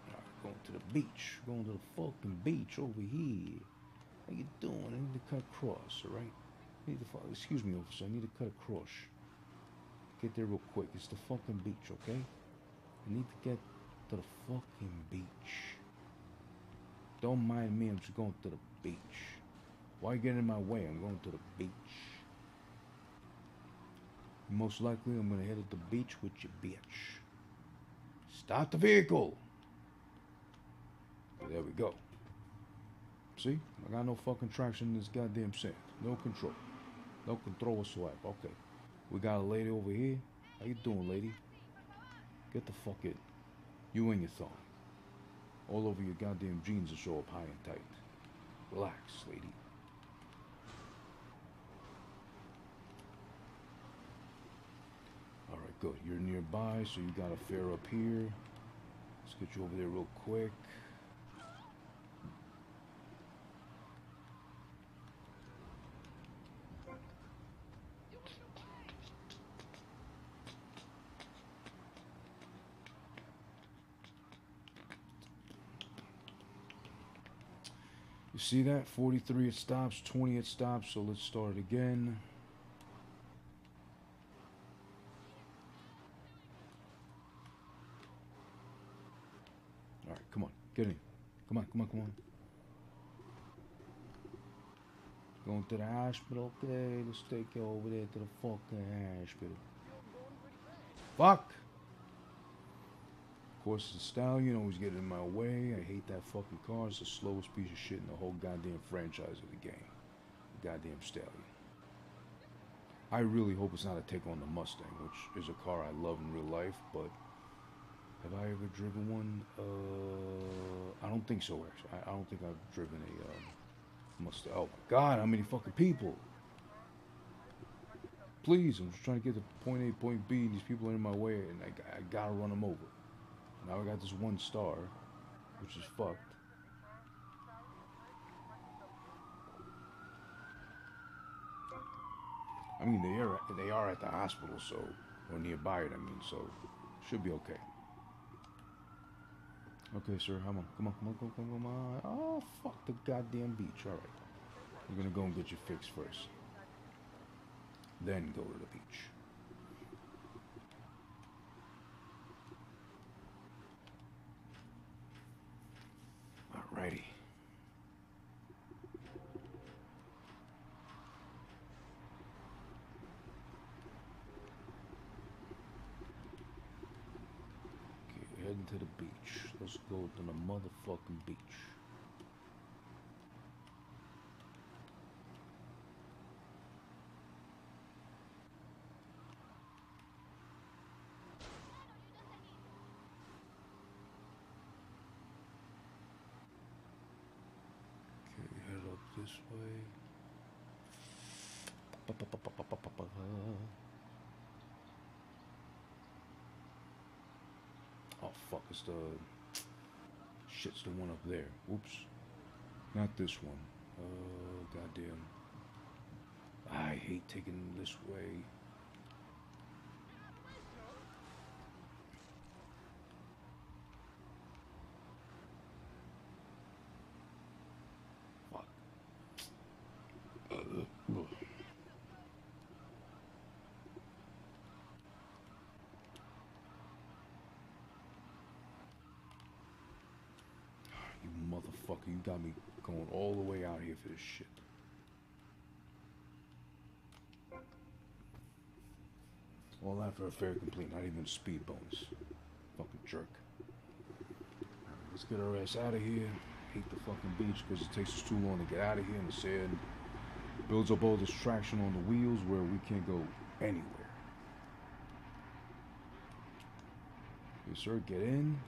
Alright, going to the beach. Going to the fucking beach over here. How you doing? I need to cut across, alright? Excuse me, officer, I need to cut across. Get there real quick. It's the fucking beach, okay? I need to get to the fucking beach. Don't mind me, I'm just going to the beach. Why get in my way? I'm going to the beach. Most likely I'm gonna head to the beach with your bitch. Stop the vehicle! There we go. See? I got no fucking traction in this goddamn sand. No control. No control whatsoever. Okay. We got a lady over here. How you doing, lady? Get the fuck in. You and your thong. All over your goddamn jeans that show up high and tight. Relax, lady. Alright, good. You're nearby, so you got a fare up here. Let's get you over there real quick. You see that? 43 it stops, 20 it stops, so let's start again. Alright, come on. Get in. Come on, come on, come on. Going to the hospital? Okay, let's take you over there to the fucking hospital. Fuck! Of course, the stallion always getting in my way. I hate that fucking car. It's the slowest piece of shit in the whole goddamn franchise of the game. The goddamn stallion. I really hope it's not a take on the Mustang, which is a car I love in real life, but have I ever driven one? I don't think so, actually. I don't think I've driven a Mustang. Oh my god, how many fucking people? Please, I'm just trying to get to point A, point B, and these people are in my way, and I gotta run them over. Now I got this 1 star, which is fucked. I mean, they are at the hospital, so, or nearby it, I mean, so, should be okay. Okay, sir, come on, come on, come on, come on, come on. Oh, fuck the goddamn beach, alright. We're gonna go and get your fix first. Then go to the beach. Alrighty. Okay, heading to the beach. Let's go to the motherfucking beach. This way. Oh fuck, it's the shit's the one up there. Oops. Not this one. Goddamn. I hate taking this way. You motherfucker, you got me going all the way out here for this shit. All that for a fair complete, not even a speed bonus. Fucking jerk. Alright, let's get our ass out of here. Hate the fucking beach because it takes us too long to get out of here, and the sand builds up all this traction on the wheels where we can't go anywhere. Yes, sir, get in.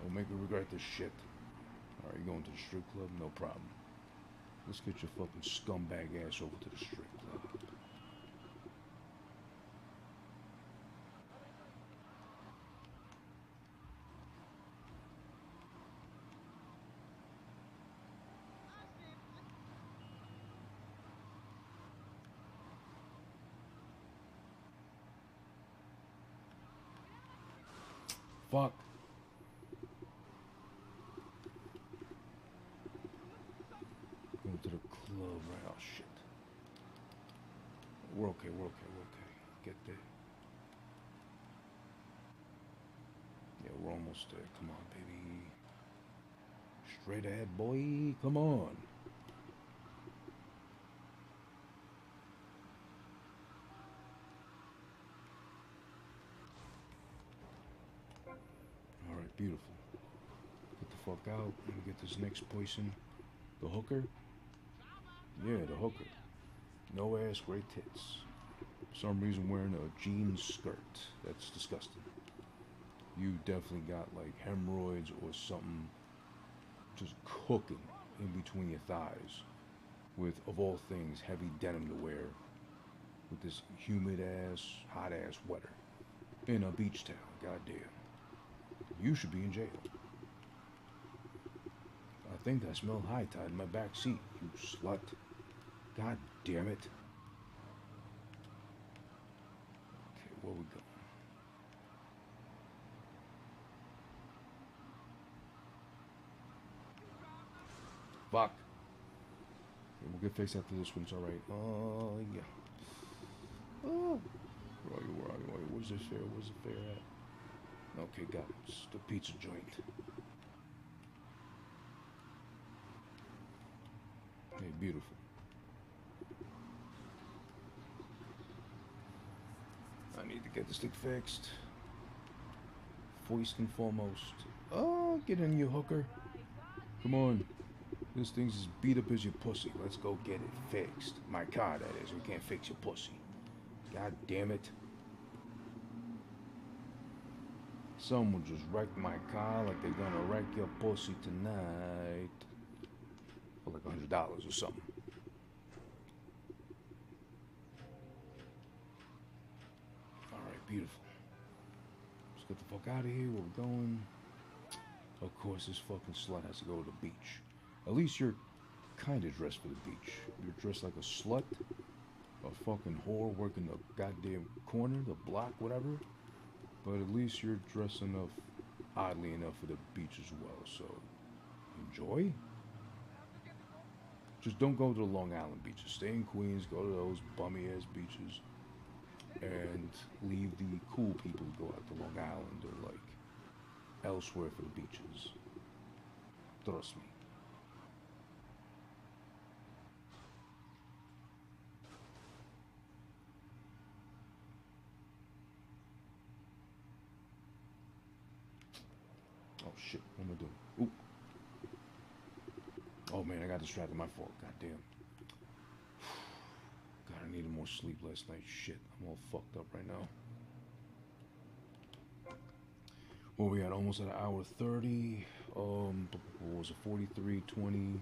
Don't make me regret this shit. Alright, you going to the strip club? No problem. Let's get your fucking scumbag ass over to the strip club. Fuck. Going to the club, right? Oh shit. We're okay, we're okay, we're okay. Get there. Yeah, we're almost there. Come on, baby. Straight ahead, boy. Come on. Alright, beautiful. Get the fuck out. Let me get this next person. The hooker? Yeah, the hooker. No ass, great tits. For some reason wearing a jean skirt. That's disgusting. You definitely got like hemorrhoids or something just cooking in between your thighs. With, of all things, heavy denim to wear. With this humid ass, hot ass weather. In a beach town, goddamn. You should be in jail. I think I smell high tide in my back seat, you slut. God damn it. Okay, where we go? Fuck. Okay, we'll get fixed after this one's alright. Oh, yeah. Oh. Where are you? Where's this fair? Where's the fair at? Okay, got it. It's the pizza joint. Okay, beautiful. I need to get this thing fixed. First and foremost. Oh, get in, you hooker. Come on. This thing's as beat up as your pussy. Let's go get it fixed. My car, that is. We can't fix your pussy. God damn it. Someone just wrecked my car like they're gonna wreck your pussy tonight. For like $100 or something. Alright, beautiful. Let's get the fuck out of here. Where we're going. Of course, this fucking slut has to go to the beach. At least you're kind of dressed for the beach. You're dressed like a slut, a fucking whore working the goddamn corner, the block, whatever. But at least you're dressed enough, oddly enough, for the beach as well. So, enjoy. Just don't go to the Long Island beaches. Stay in Queens, go to those bummy ass beaches, and leave the cool people to go out to Long Island or like elsewhere for the beaches. Trust me. Oh shit, what am I doing? Ooh. Oh man, I got distracted. My fault. Goddamn. God, I needed more sleep last night. Shit, I'm all fucked up right now. Well, we had almost at an hour 30. What was it? 43:20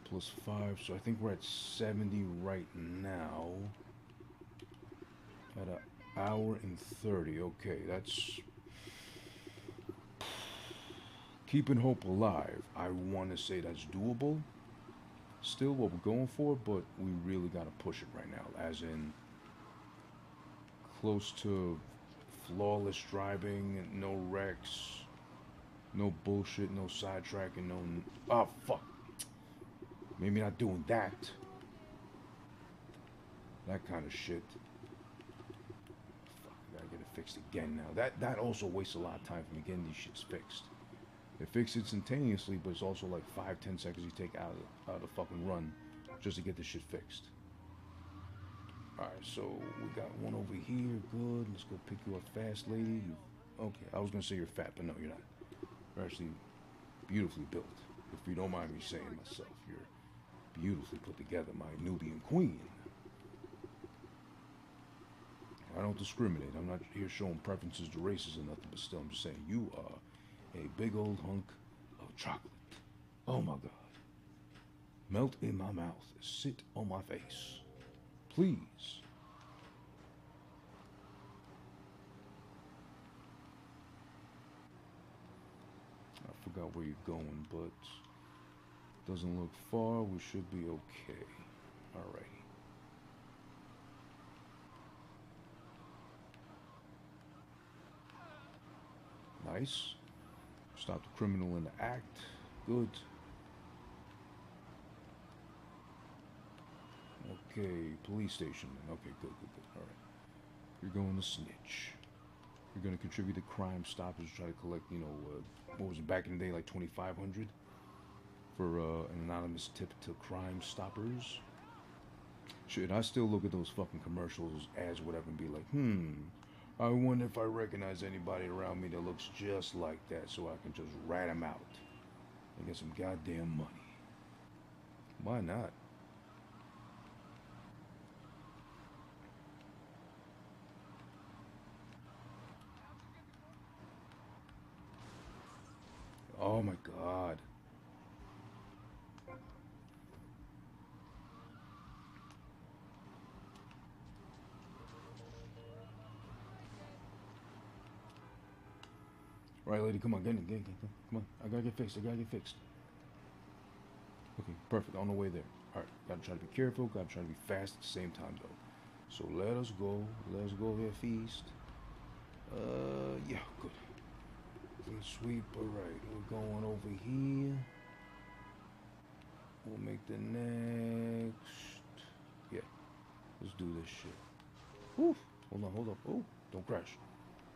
plus 5. So I think we're at 70 right now. At an hour and 30. Okay, that's keeping hope alive. I want to say that's doable. Still what we're going for, but we really got to push it right now. As in, close to flawless driving, no wrecks, no bullshit, no sidetracking, no. Oh, fuck. Maybe not doing that. That kind of shit. Fuck, I gotta get it fixed again now. That also wastes a lot of time for me getting these shits fixed. They fix instantaneously, but it's also like 5-10 seconds you take out of the fucking run just to get this shit fixed. Alright, so we got one over here. Good. Let's go pick you up fast, lady. Okay, I was gonna say you're fat, but no, you're not. You're actually beautifully built. If you don't mind me saying myself, you're beautifully put together, my Nubian queen. I don't discriminate. I'm not here showing preferences to races or nothing, but still, I'm just saying you are a big old hunk of chocolate. Oh my God. Melt in my mouth. Sit on my face. Please. I forgot where you're going, but doesn't look far. We should be okay. Alrighty. Nice. Stop the criminal in the act. Good. Okay, police station. Okay, good. Alright. You're going to snitch. You're going to contribute to Crime Stoppers, try to collect, what was it back in the day, like 2,500 for an anonymous tip to Crime Stoppers. Shit, I still look at those fucking commercials, ads, whatever, and be like, I wonder if I recognize anybody around me that looks just like that, so I can just rat them out and get some goddamn money. Why not? Oh my God. Right, lady, come on, get in. Come on, I gotta get fixed. Okay, perfect, on the way there. Alright, gotta try to be careful, gotta try to be fast at the same time, though. So let us go here, feast. Yeah, good. Clean sweep, alright, we're going over here. We'll make the next. Yeah, let's do this shit. Woo! Hold on. Oh, don't crash.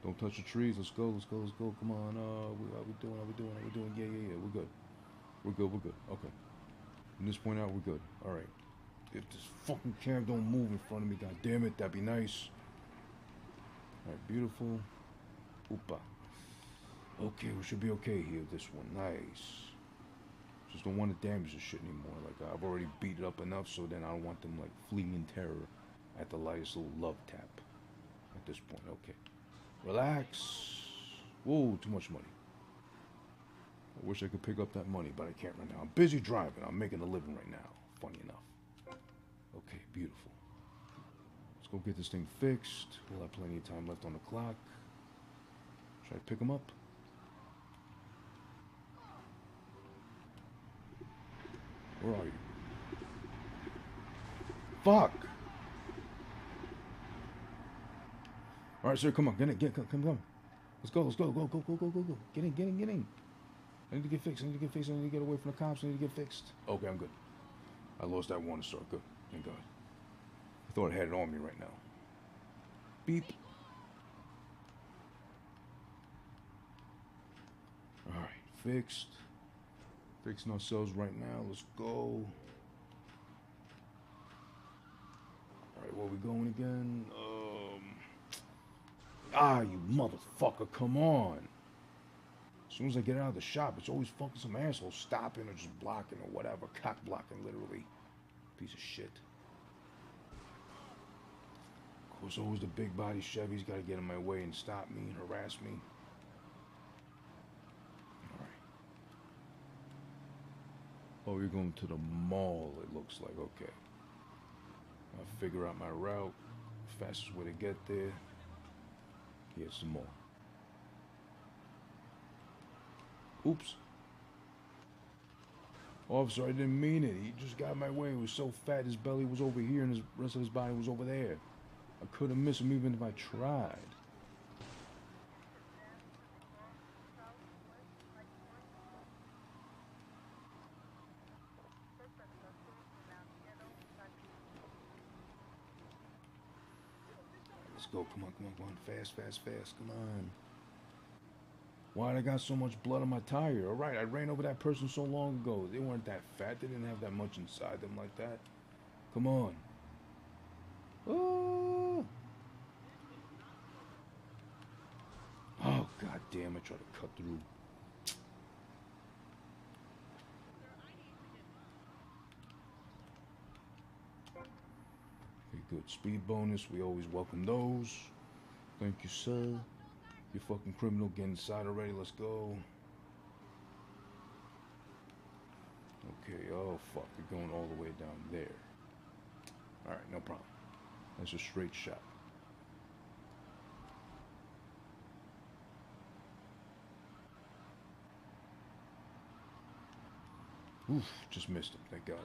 Don't touch the trees. Let's go. Let's go. Let's go. Come on. How we doing? How we doing? How we doing? Yeah, yeah, yeah. We're good. We're good. We're good. Okay. From this point out, we're good. All right. If this fucking cab don't move in front of me, god damn it, that'd be nice. All right, beautiful. Oopa. Okay, we should be okay here. This one, nice. Just don't want to damage this shit anymore. Like I've already beat it up enough, so then I don't want them like fleeing in terror at the lightest little love tap. At this point, okay. Relax. Whoa, too much money. I wish I could pick up that money, but I can't right now. I'm busy driving. I'm making a living right now. Funny enough. Okay, beautiful. Let's go get this thing fixed. We'll have plenty of time left on the clock. Should I pick him up? Where are you? Fuck! Alright, sir, come on. Come. Let's go. Go. Get in. I need to get fixed. I need to get away from the cops. I need to get fixed. Okay, I'm good. I lost that one star. Good. Thank God. I thought I had it on me right now. Beep. Alright, fixed. Fixing ourselves right now. Let's go. Alright, where we going again? You motherfucker, come on. As soon as I get out of the shop, it's always fucking some asshole stopping or just blocking or whatever. Cock blocking, literally. Piece of shit. Of course, always the big body Chevy's got to get in my way and stop me and harass me. Alright. Oh, you're going to the mall, it looks like. Okay. I'll figure out my route. Fastest way to get there. Yeah, some more. Oops. Officer, I didn't mean it. He just got in my way. He was so fat, his belly was over here and the rest of his body was over there. I couldn't miss him even if I tried. Let's go. Come on. Fast. Come on. Why'd I got so much blood on my tire? Alright, I ran over that person so long ago. They weren't that fat. They didn't have that much inside them like that. Come on. Oh, god damn, I tried to cut through. Okay, good. Speed bonus. We always welcome those. Thank you, sir. You fucking criminal, get inside already. Let's go. Okay, oh fuck, we're going all the way down there. Alright, no problem. That's a straight shot. Oof, just missed him, thank God.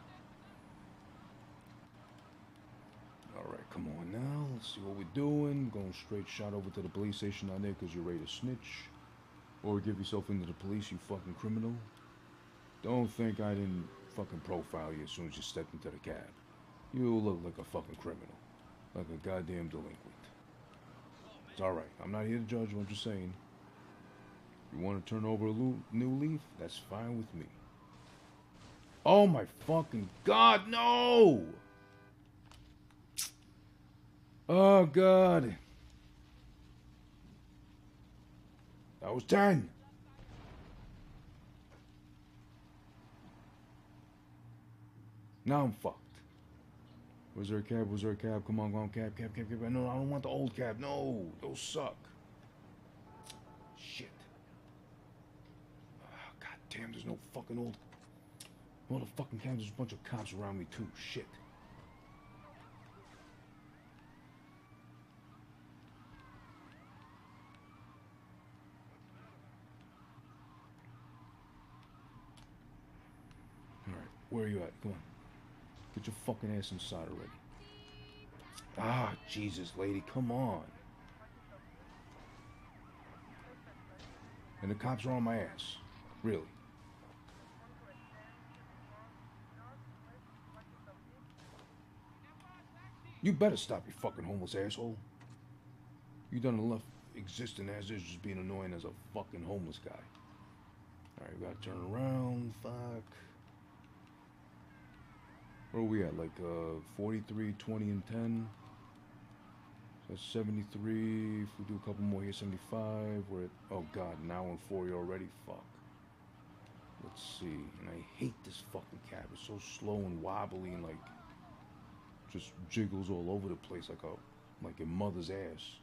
Alright, come on now. Let's see what we're doing. Going straight shot over to the police station down there because you're ready to snitch. Or give yourself into the police, you fucking criminal. Don't think I didn't fucking profile you as soon as you stepped into the cab. You look like a fucking criminal. Like a goddamn delinquent. It's alright. I'm not here to judge you, I'm just saying. If you want to turn over a new leaf, that's fine with me. Oh my fucking God, no! Oh, God. That was 10. Now I'm fucked. Was there a cab? Come on, cab. No, I don't want the old cab. No, those suck. Shit. Oh, God damn, there's no fucking old... Motherfucking cab, there's a bunch of cops around me, too. Shit. Where are you at? Come on. Get your fucking ass inside already. Ah, Jesus, lady, come on. And the cops are on my ass. Really. You better stop, you fucking homeless asshole. You done enough existing as is, just being annoying as a fucking homeless guy. Alright, we gotta turn around. Fuck. Where are we at? Like 43, 20, and 10. So that's 73. If we do a couple more here, 75. We're at, oh god, now on 40 already. Fuck. Let's see. And I hate this fucking cab. It's so slow and wobbly and like just jiggles all over the place like your mother's ass.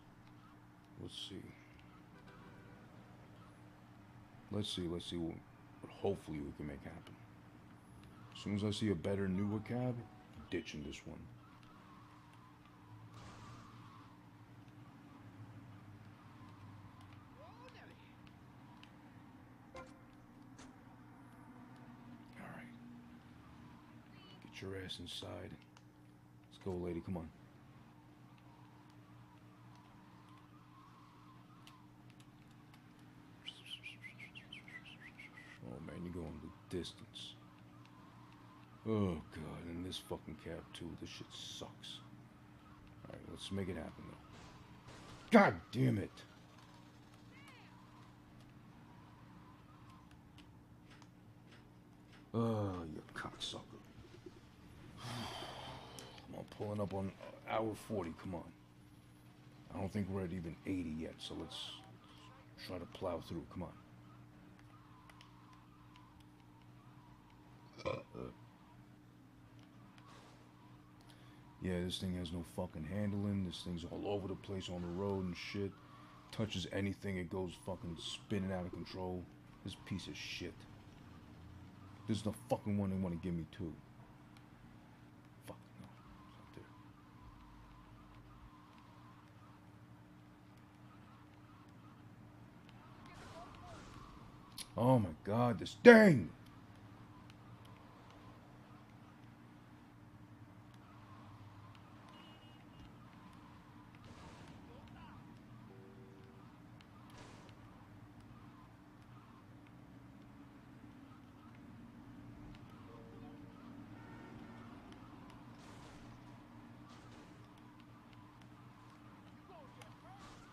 Let's see. Let's see what hopefully we can make happen. As soon as I see a better, newer cab, I'm ditching this one. Alright. Get your ass inside. Let's go, lady, come on. Oh man, you're going the distance. Oh god, and this fucking cab too. This shit sucks. Alright, let's make it happen though. God damn it! Oh, you cocksucker. I'm pulling up on hour 40, come on. I don't think we're at even 80 yet, so let's try to plow through, come on. Yeah, this thing has no fucking handling. This thing's all over the place on the road and shit. Touches anything, it goes fucking spinning out of control. This piece of shit. This is the fucking one they want to give me too. Fuck, no. It's not there. Oh my god, this thing!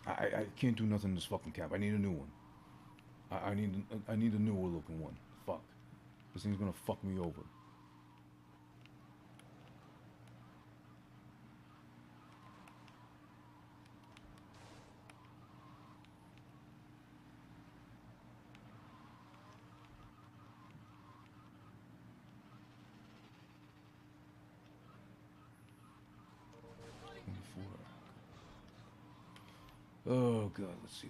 I can't do nothing in this fucking cab. I need a new one. I need a newer looking one. Fuck. This thing's gonna fuck me over. Oh god, let's see.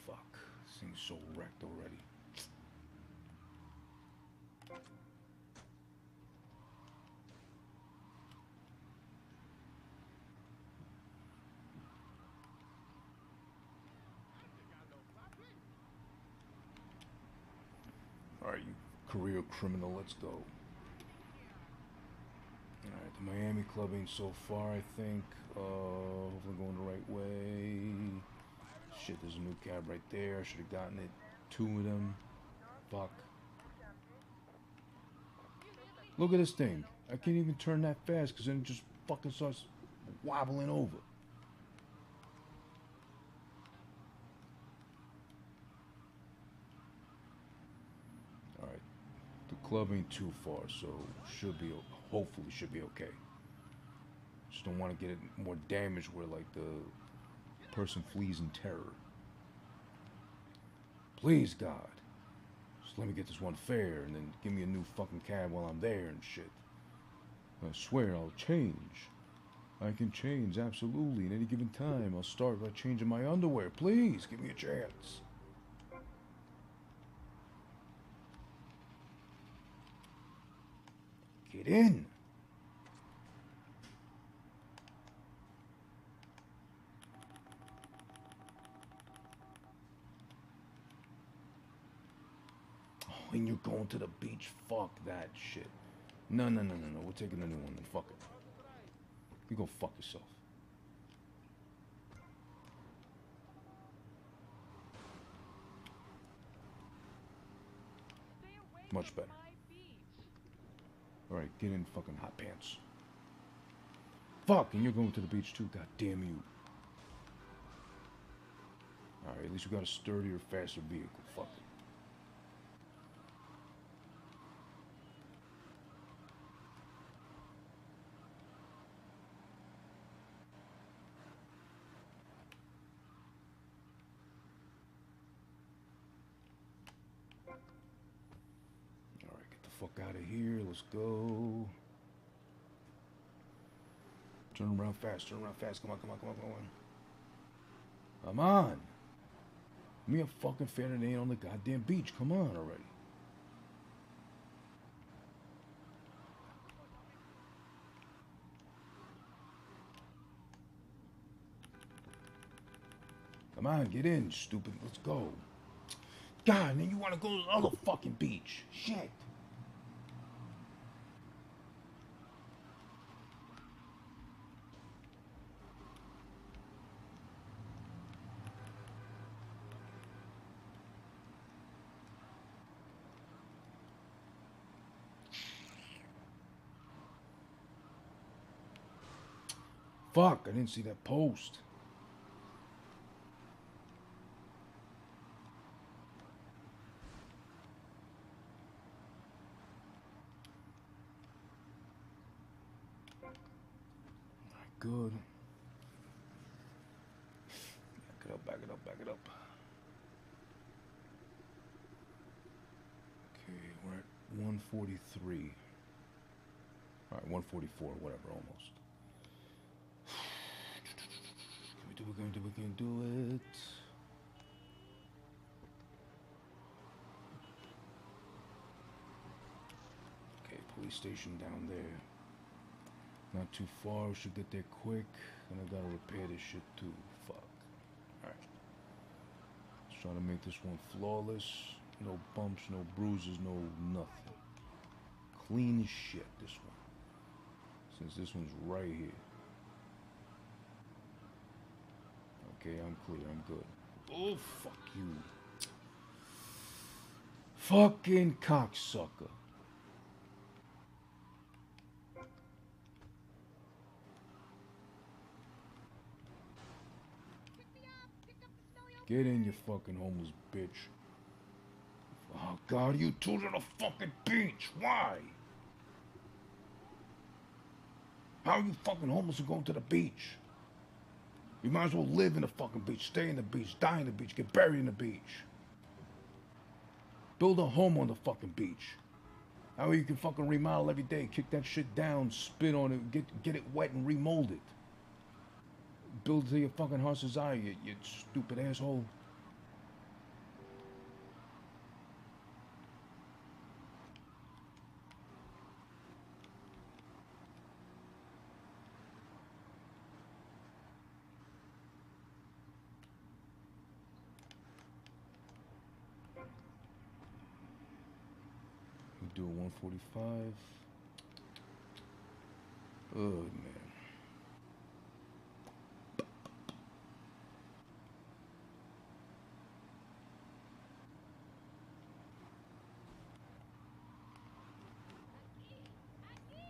Fuck. This thing's so wrecked already. Alright, you career criminal, let's go. Alright, the Miami club ain't so far, I think. Hopefully going the right way. Shit, there's a new cab right there. I should have gotten it. Two of them. Fuck. Look at this thing. I can't even turn that fast because then it just fucking starts wobbling over. Alright. The club ain't too far, so hopefully should be okay. Just don't want to get it more damaged where like the person flees in terror. Please, God. Just let me get this one fare and then give me a new fucking cab while I'm there and shit. I swear I'll change. I can change, absolutely. At any given time, I'll start by changing my underwear. Please, give me a chance. Get in. And you're going to the beach. Fuck that shit. No. We're taking a new one then. Fuck it. You go fuck yourself. Much better. Alright, get in fucking hot pants. Fuck, and you're going to the beach too. God damn you. Alright, at least we got a sturdier, faster vehicle. Fuck it. Alright, get the fuck out of here. Let's go. Turn around fast, turn around fast. Come on, come on, come on, come on. Come on. Me a fucking fan that ain't on the goddamn beach. Come on already. Come on, get in, stupid. Let's go. God, and then you want to go to the other fucking beach. Shit. Fuck, I didn't see that post. Good. Back it up, back it up, back it up. Okay, we're at 143. Alright, 144, whatever, almost. Can we do it? Okay, police station down there. Not too far, we should get there quick. And I gotta repair this shit too. Fuck. Alright. Let's try to make this one flawless. No bumps, no bruises, no nothing. Clean as shit, this one. Since this one's right here. Okay, I'm clear, I'm good. Oh, fuck you. Fucking cocksucker. Get in, you fucking homeless bitch. Oh, God, you two to the fucking beach. Why? How are you fucking homeless and going to the beach? You might as well live in the fucking beach, stay in the beach, die in the beach, get buried in the beach. Build a home on the fucking beach. That way you can fucking remodel every day, kick that shit down, spit on it, get it wet and remold it. Build to your fucking heart's desire, you stupid asshole. We do a 145. Oh, man.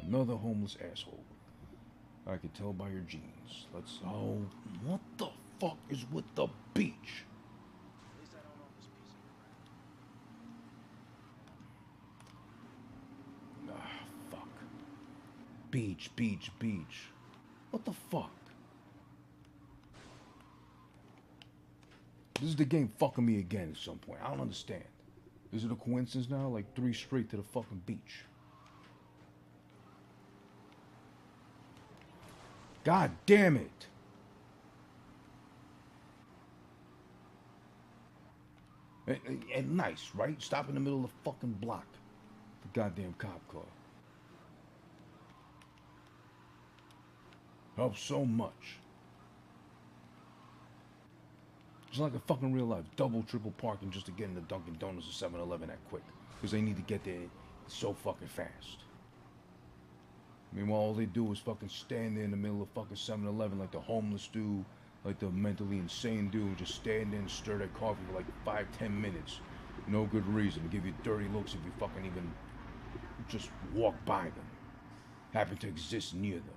Another homeless asshole. I can tell by your jeans. Let's. Oh, what the fuck is with the beach? Ah, fuck. Beach, beach, beach. What the fuck? This is the game fucking me again at some point. I don't understand. Is it a coincidence now? Like 3 straight to the fucking beach. God damn it. And nice, right? Stop in the middle of the fucking block. The goddamn cop car. Helps so much. Just like a fucking real life. Double, triple parking just to get in the Dunkin' Donuts or 7-Eleven that quick. Because they need to get there so fucking fast. Meanwhile, all they do is fucking stand there in the middle of fucking 7-Eleven like the homeless do, like the mentally insane do, just stand there and stir their coffee for like 5-10 minutes. No good reason. Give you dirty looks if you fucking even just walk by them. Happen to exist near them.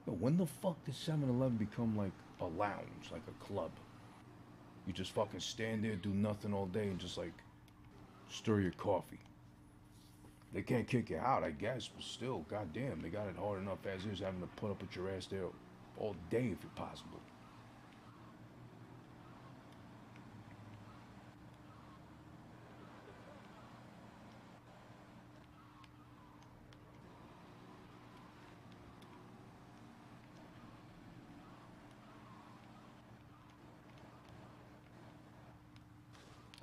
Yo, when the fuck did 7-Eleven become like a lounge, like a club? You just fucking stand there, do nothing all day, and just like stir your coffee. They can't kick you out, I guess, but still, goddamn, they got it hard enough as is having to put up with your ass there all day if it's possible.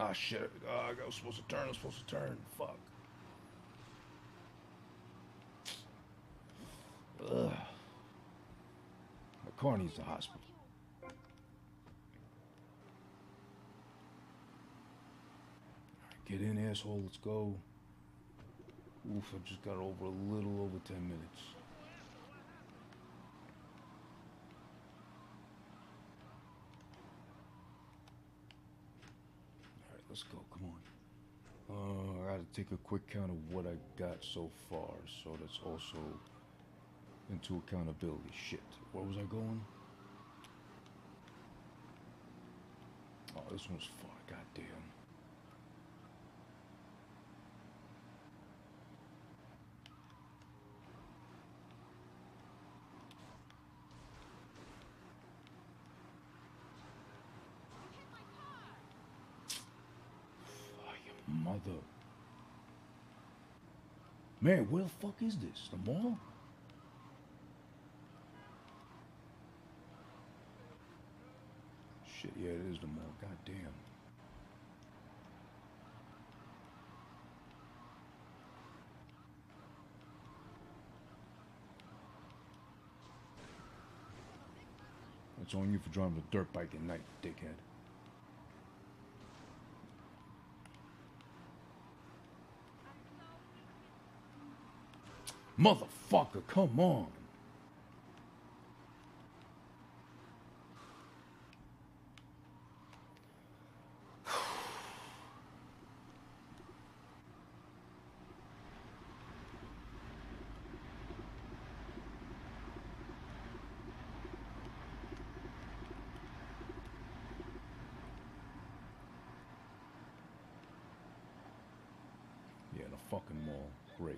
Ah, shit. I was supposed to turn. Fuck. Ugh. My car needs the hospital. Get in, asshole. Let's go. Oof, I just got over a little over 10 minutes. Alright, let's go. Come on. I gotta take a quick count of what I got so far. So that's also into accountability. Shit. Where was I going? Oh, this one's far. Goddamn. Mother. Man, where the fuck is this? The mall? Shit, yeah, it is the mall. God damn. That's on you for driving a dirt bike at night, dickhead. Motherfucker, come on. Yeah, the fucking mall. Great.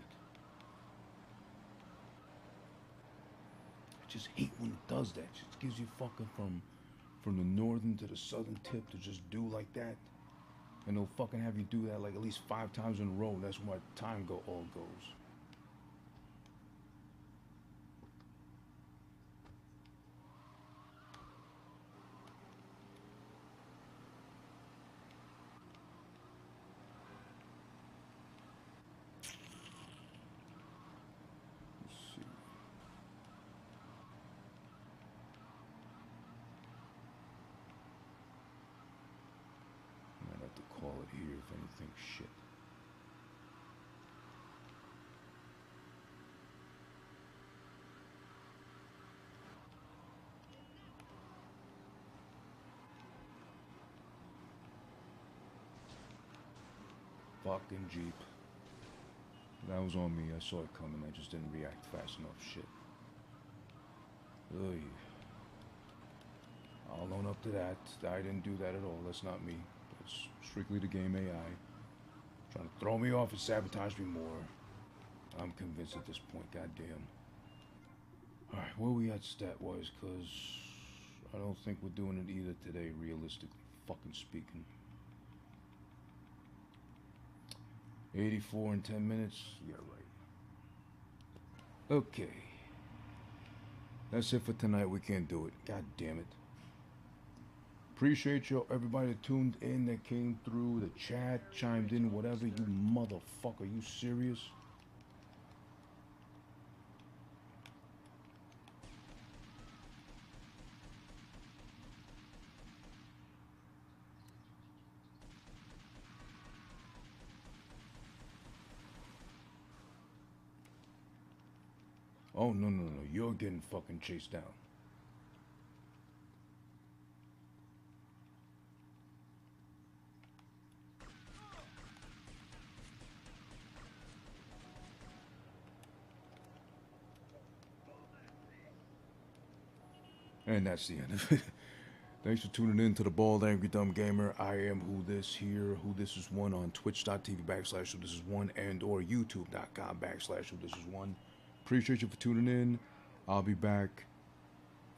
I just hate when it does that. It just gives you fucking from the northern to the southern tip to just do like that. And they'll fucking have you do that like at least 5 times in a row. That's why time all goes. Let's see. Might have to call it here if anything shit. Fucking Jeep. That was on me. I saw it coming. I just didn't react fast enough. Shit. Ugh. I'll own up to that. I didn't do that at all. That's not me. It's strictly the game AI. Trying to throw me off and sabotage me more. I'm convinced at this point. Goddamn. Alright, where we at stat-wise? Because I don't think we're doing it either today, realistically fucking speaking. 84 in 10 minutes? Yeah, right. Okay. That's it for tonight. We can't do it. God damn it. Appreciate you, everybody that tuned in, that came through, the chat, chimed in, whatever. You motherfucker. You serious? Oh, no. You're getting fucking chased down. And that's the end of it. Thanks for tuning in to the Bald Angry Dumb Gamer. I am Who This here. Who This Is One on twitch.tv/Who This Is One and or youtube.com/Who This Is One. Appreciate you for tuning in. I'll be back.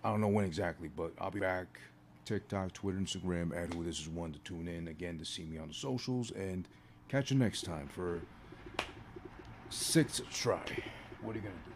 I don't know when exactly, but I'll be back. TikTok, Twitter, Instagram at Who This Is One to tune in again to see me on the socials. And catch you next time for 6th try. What are you going to do?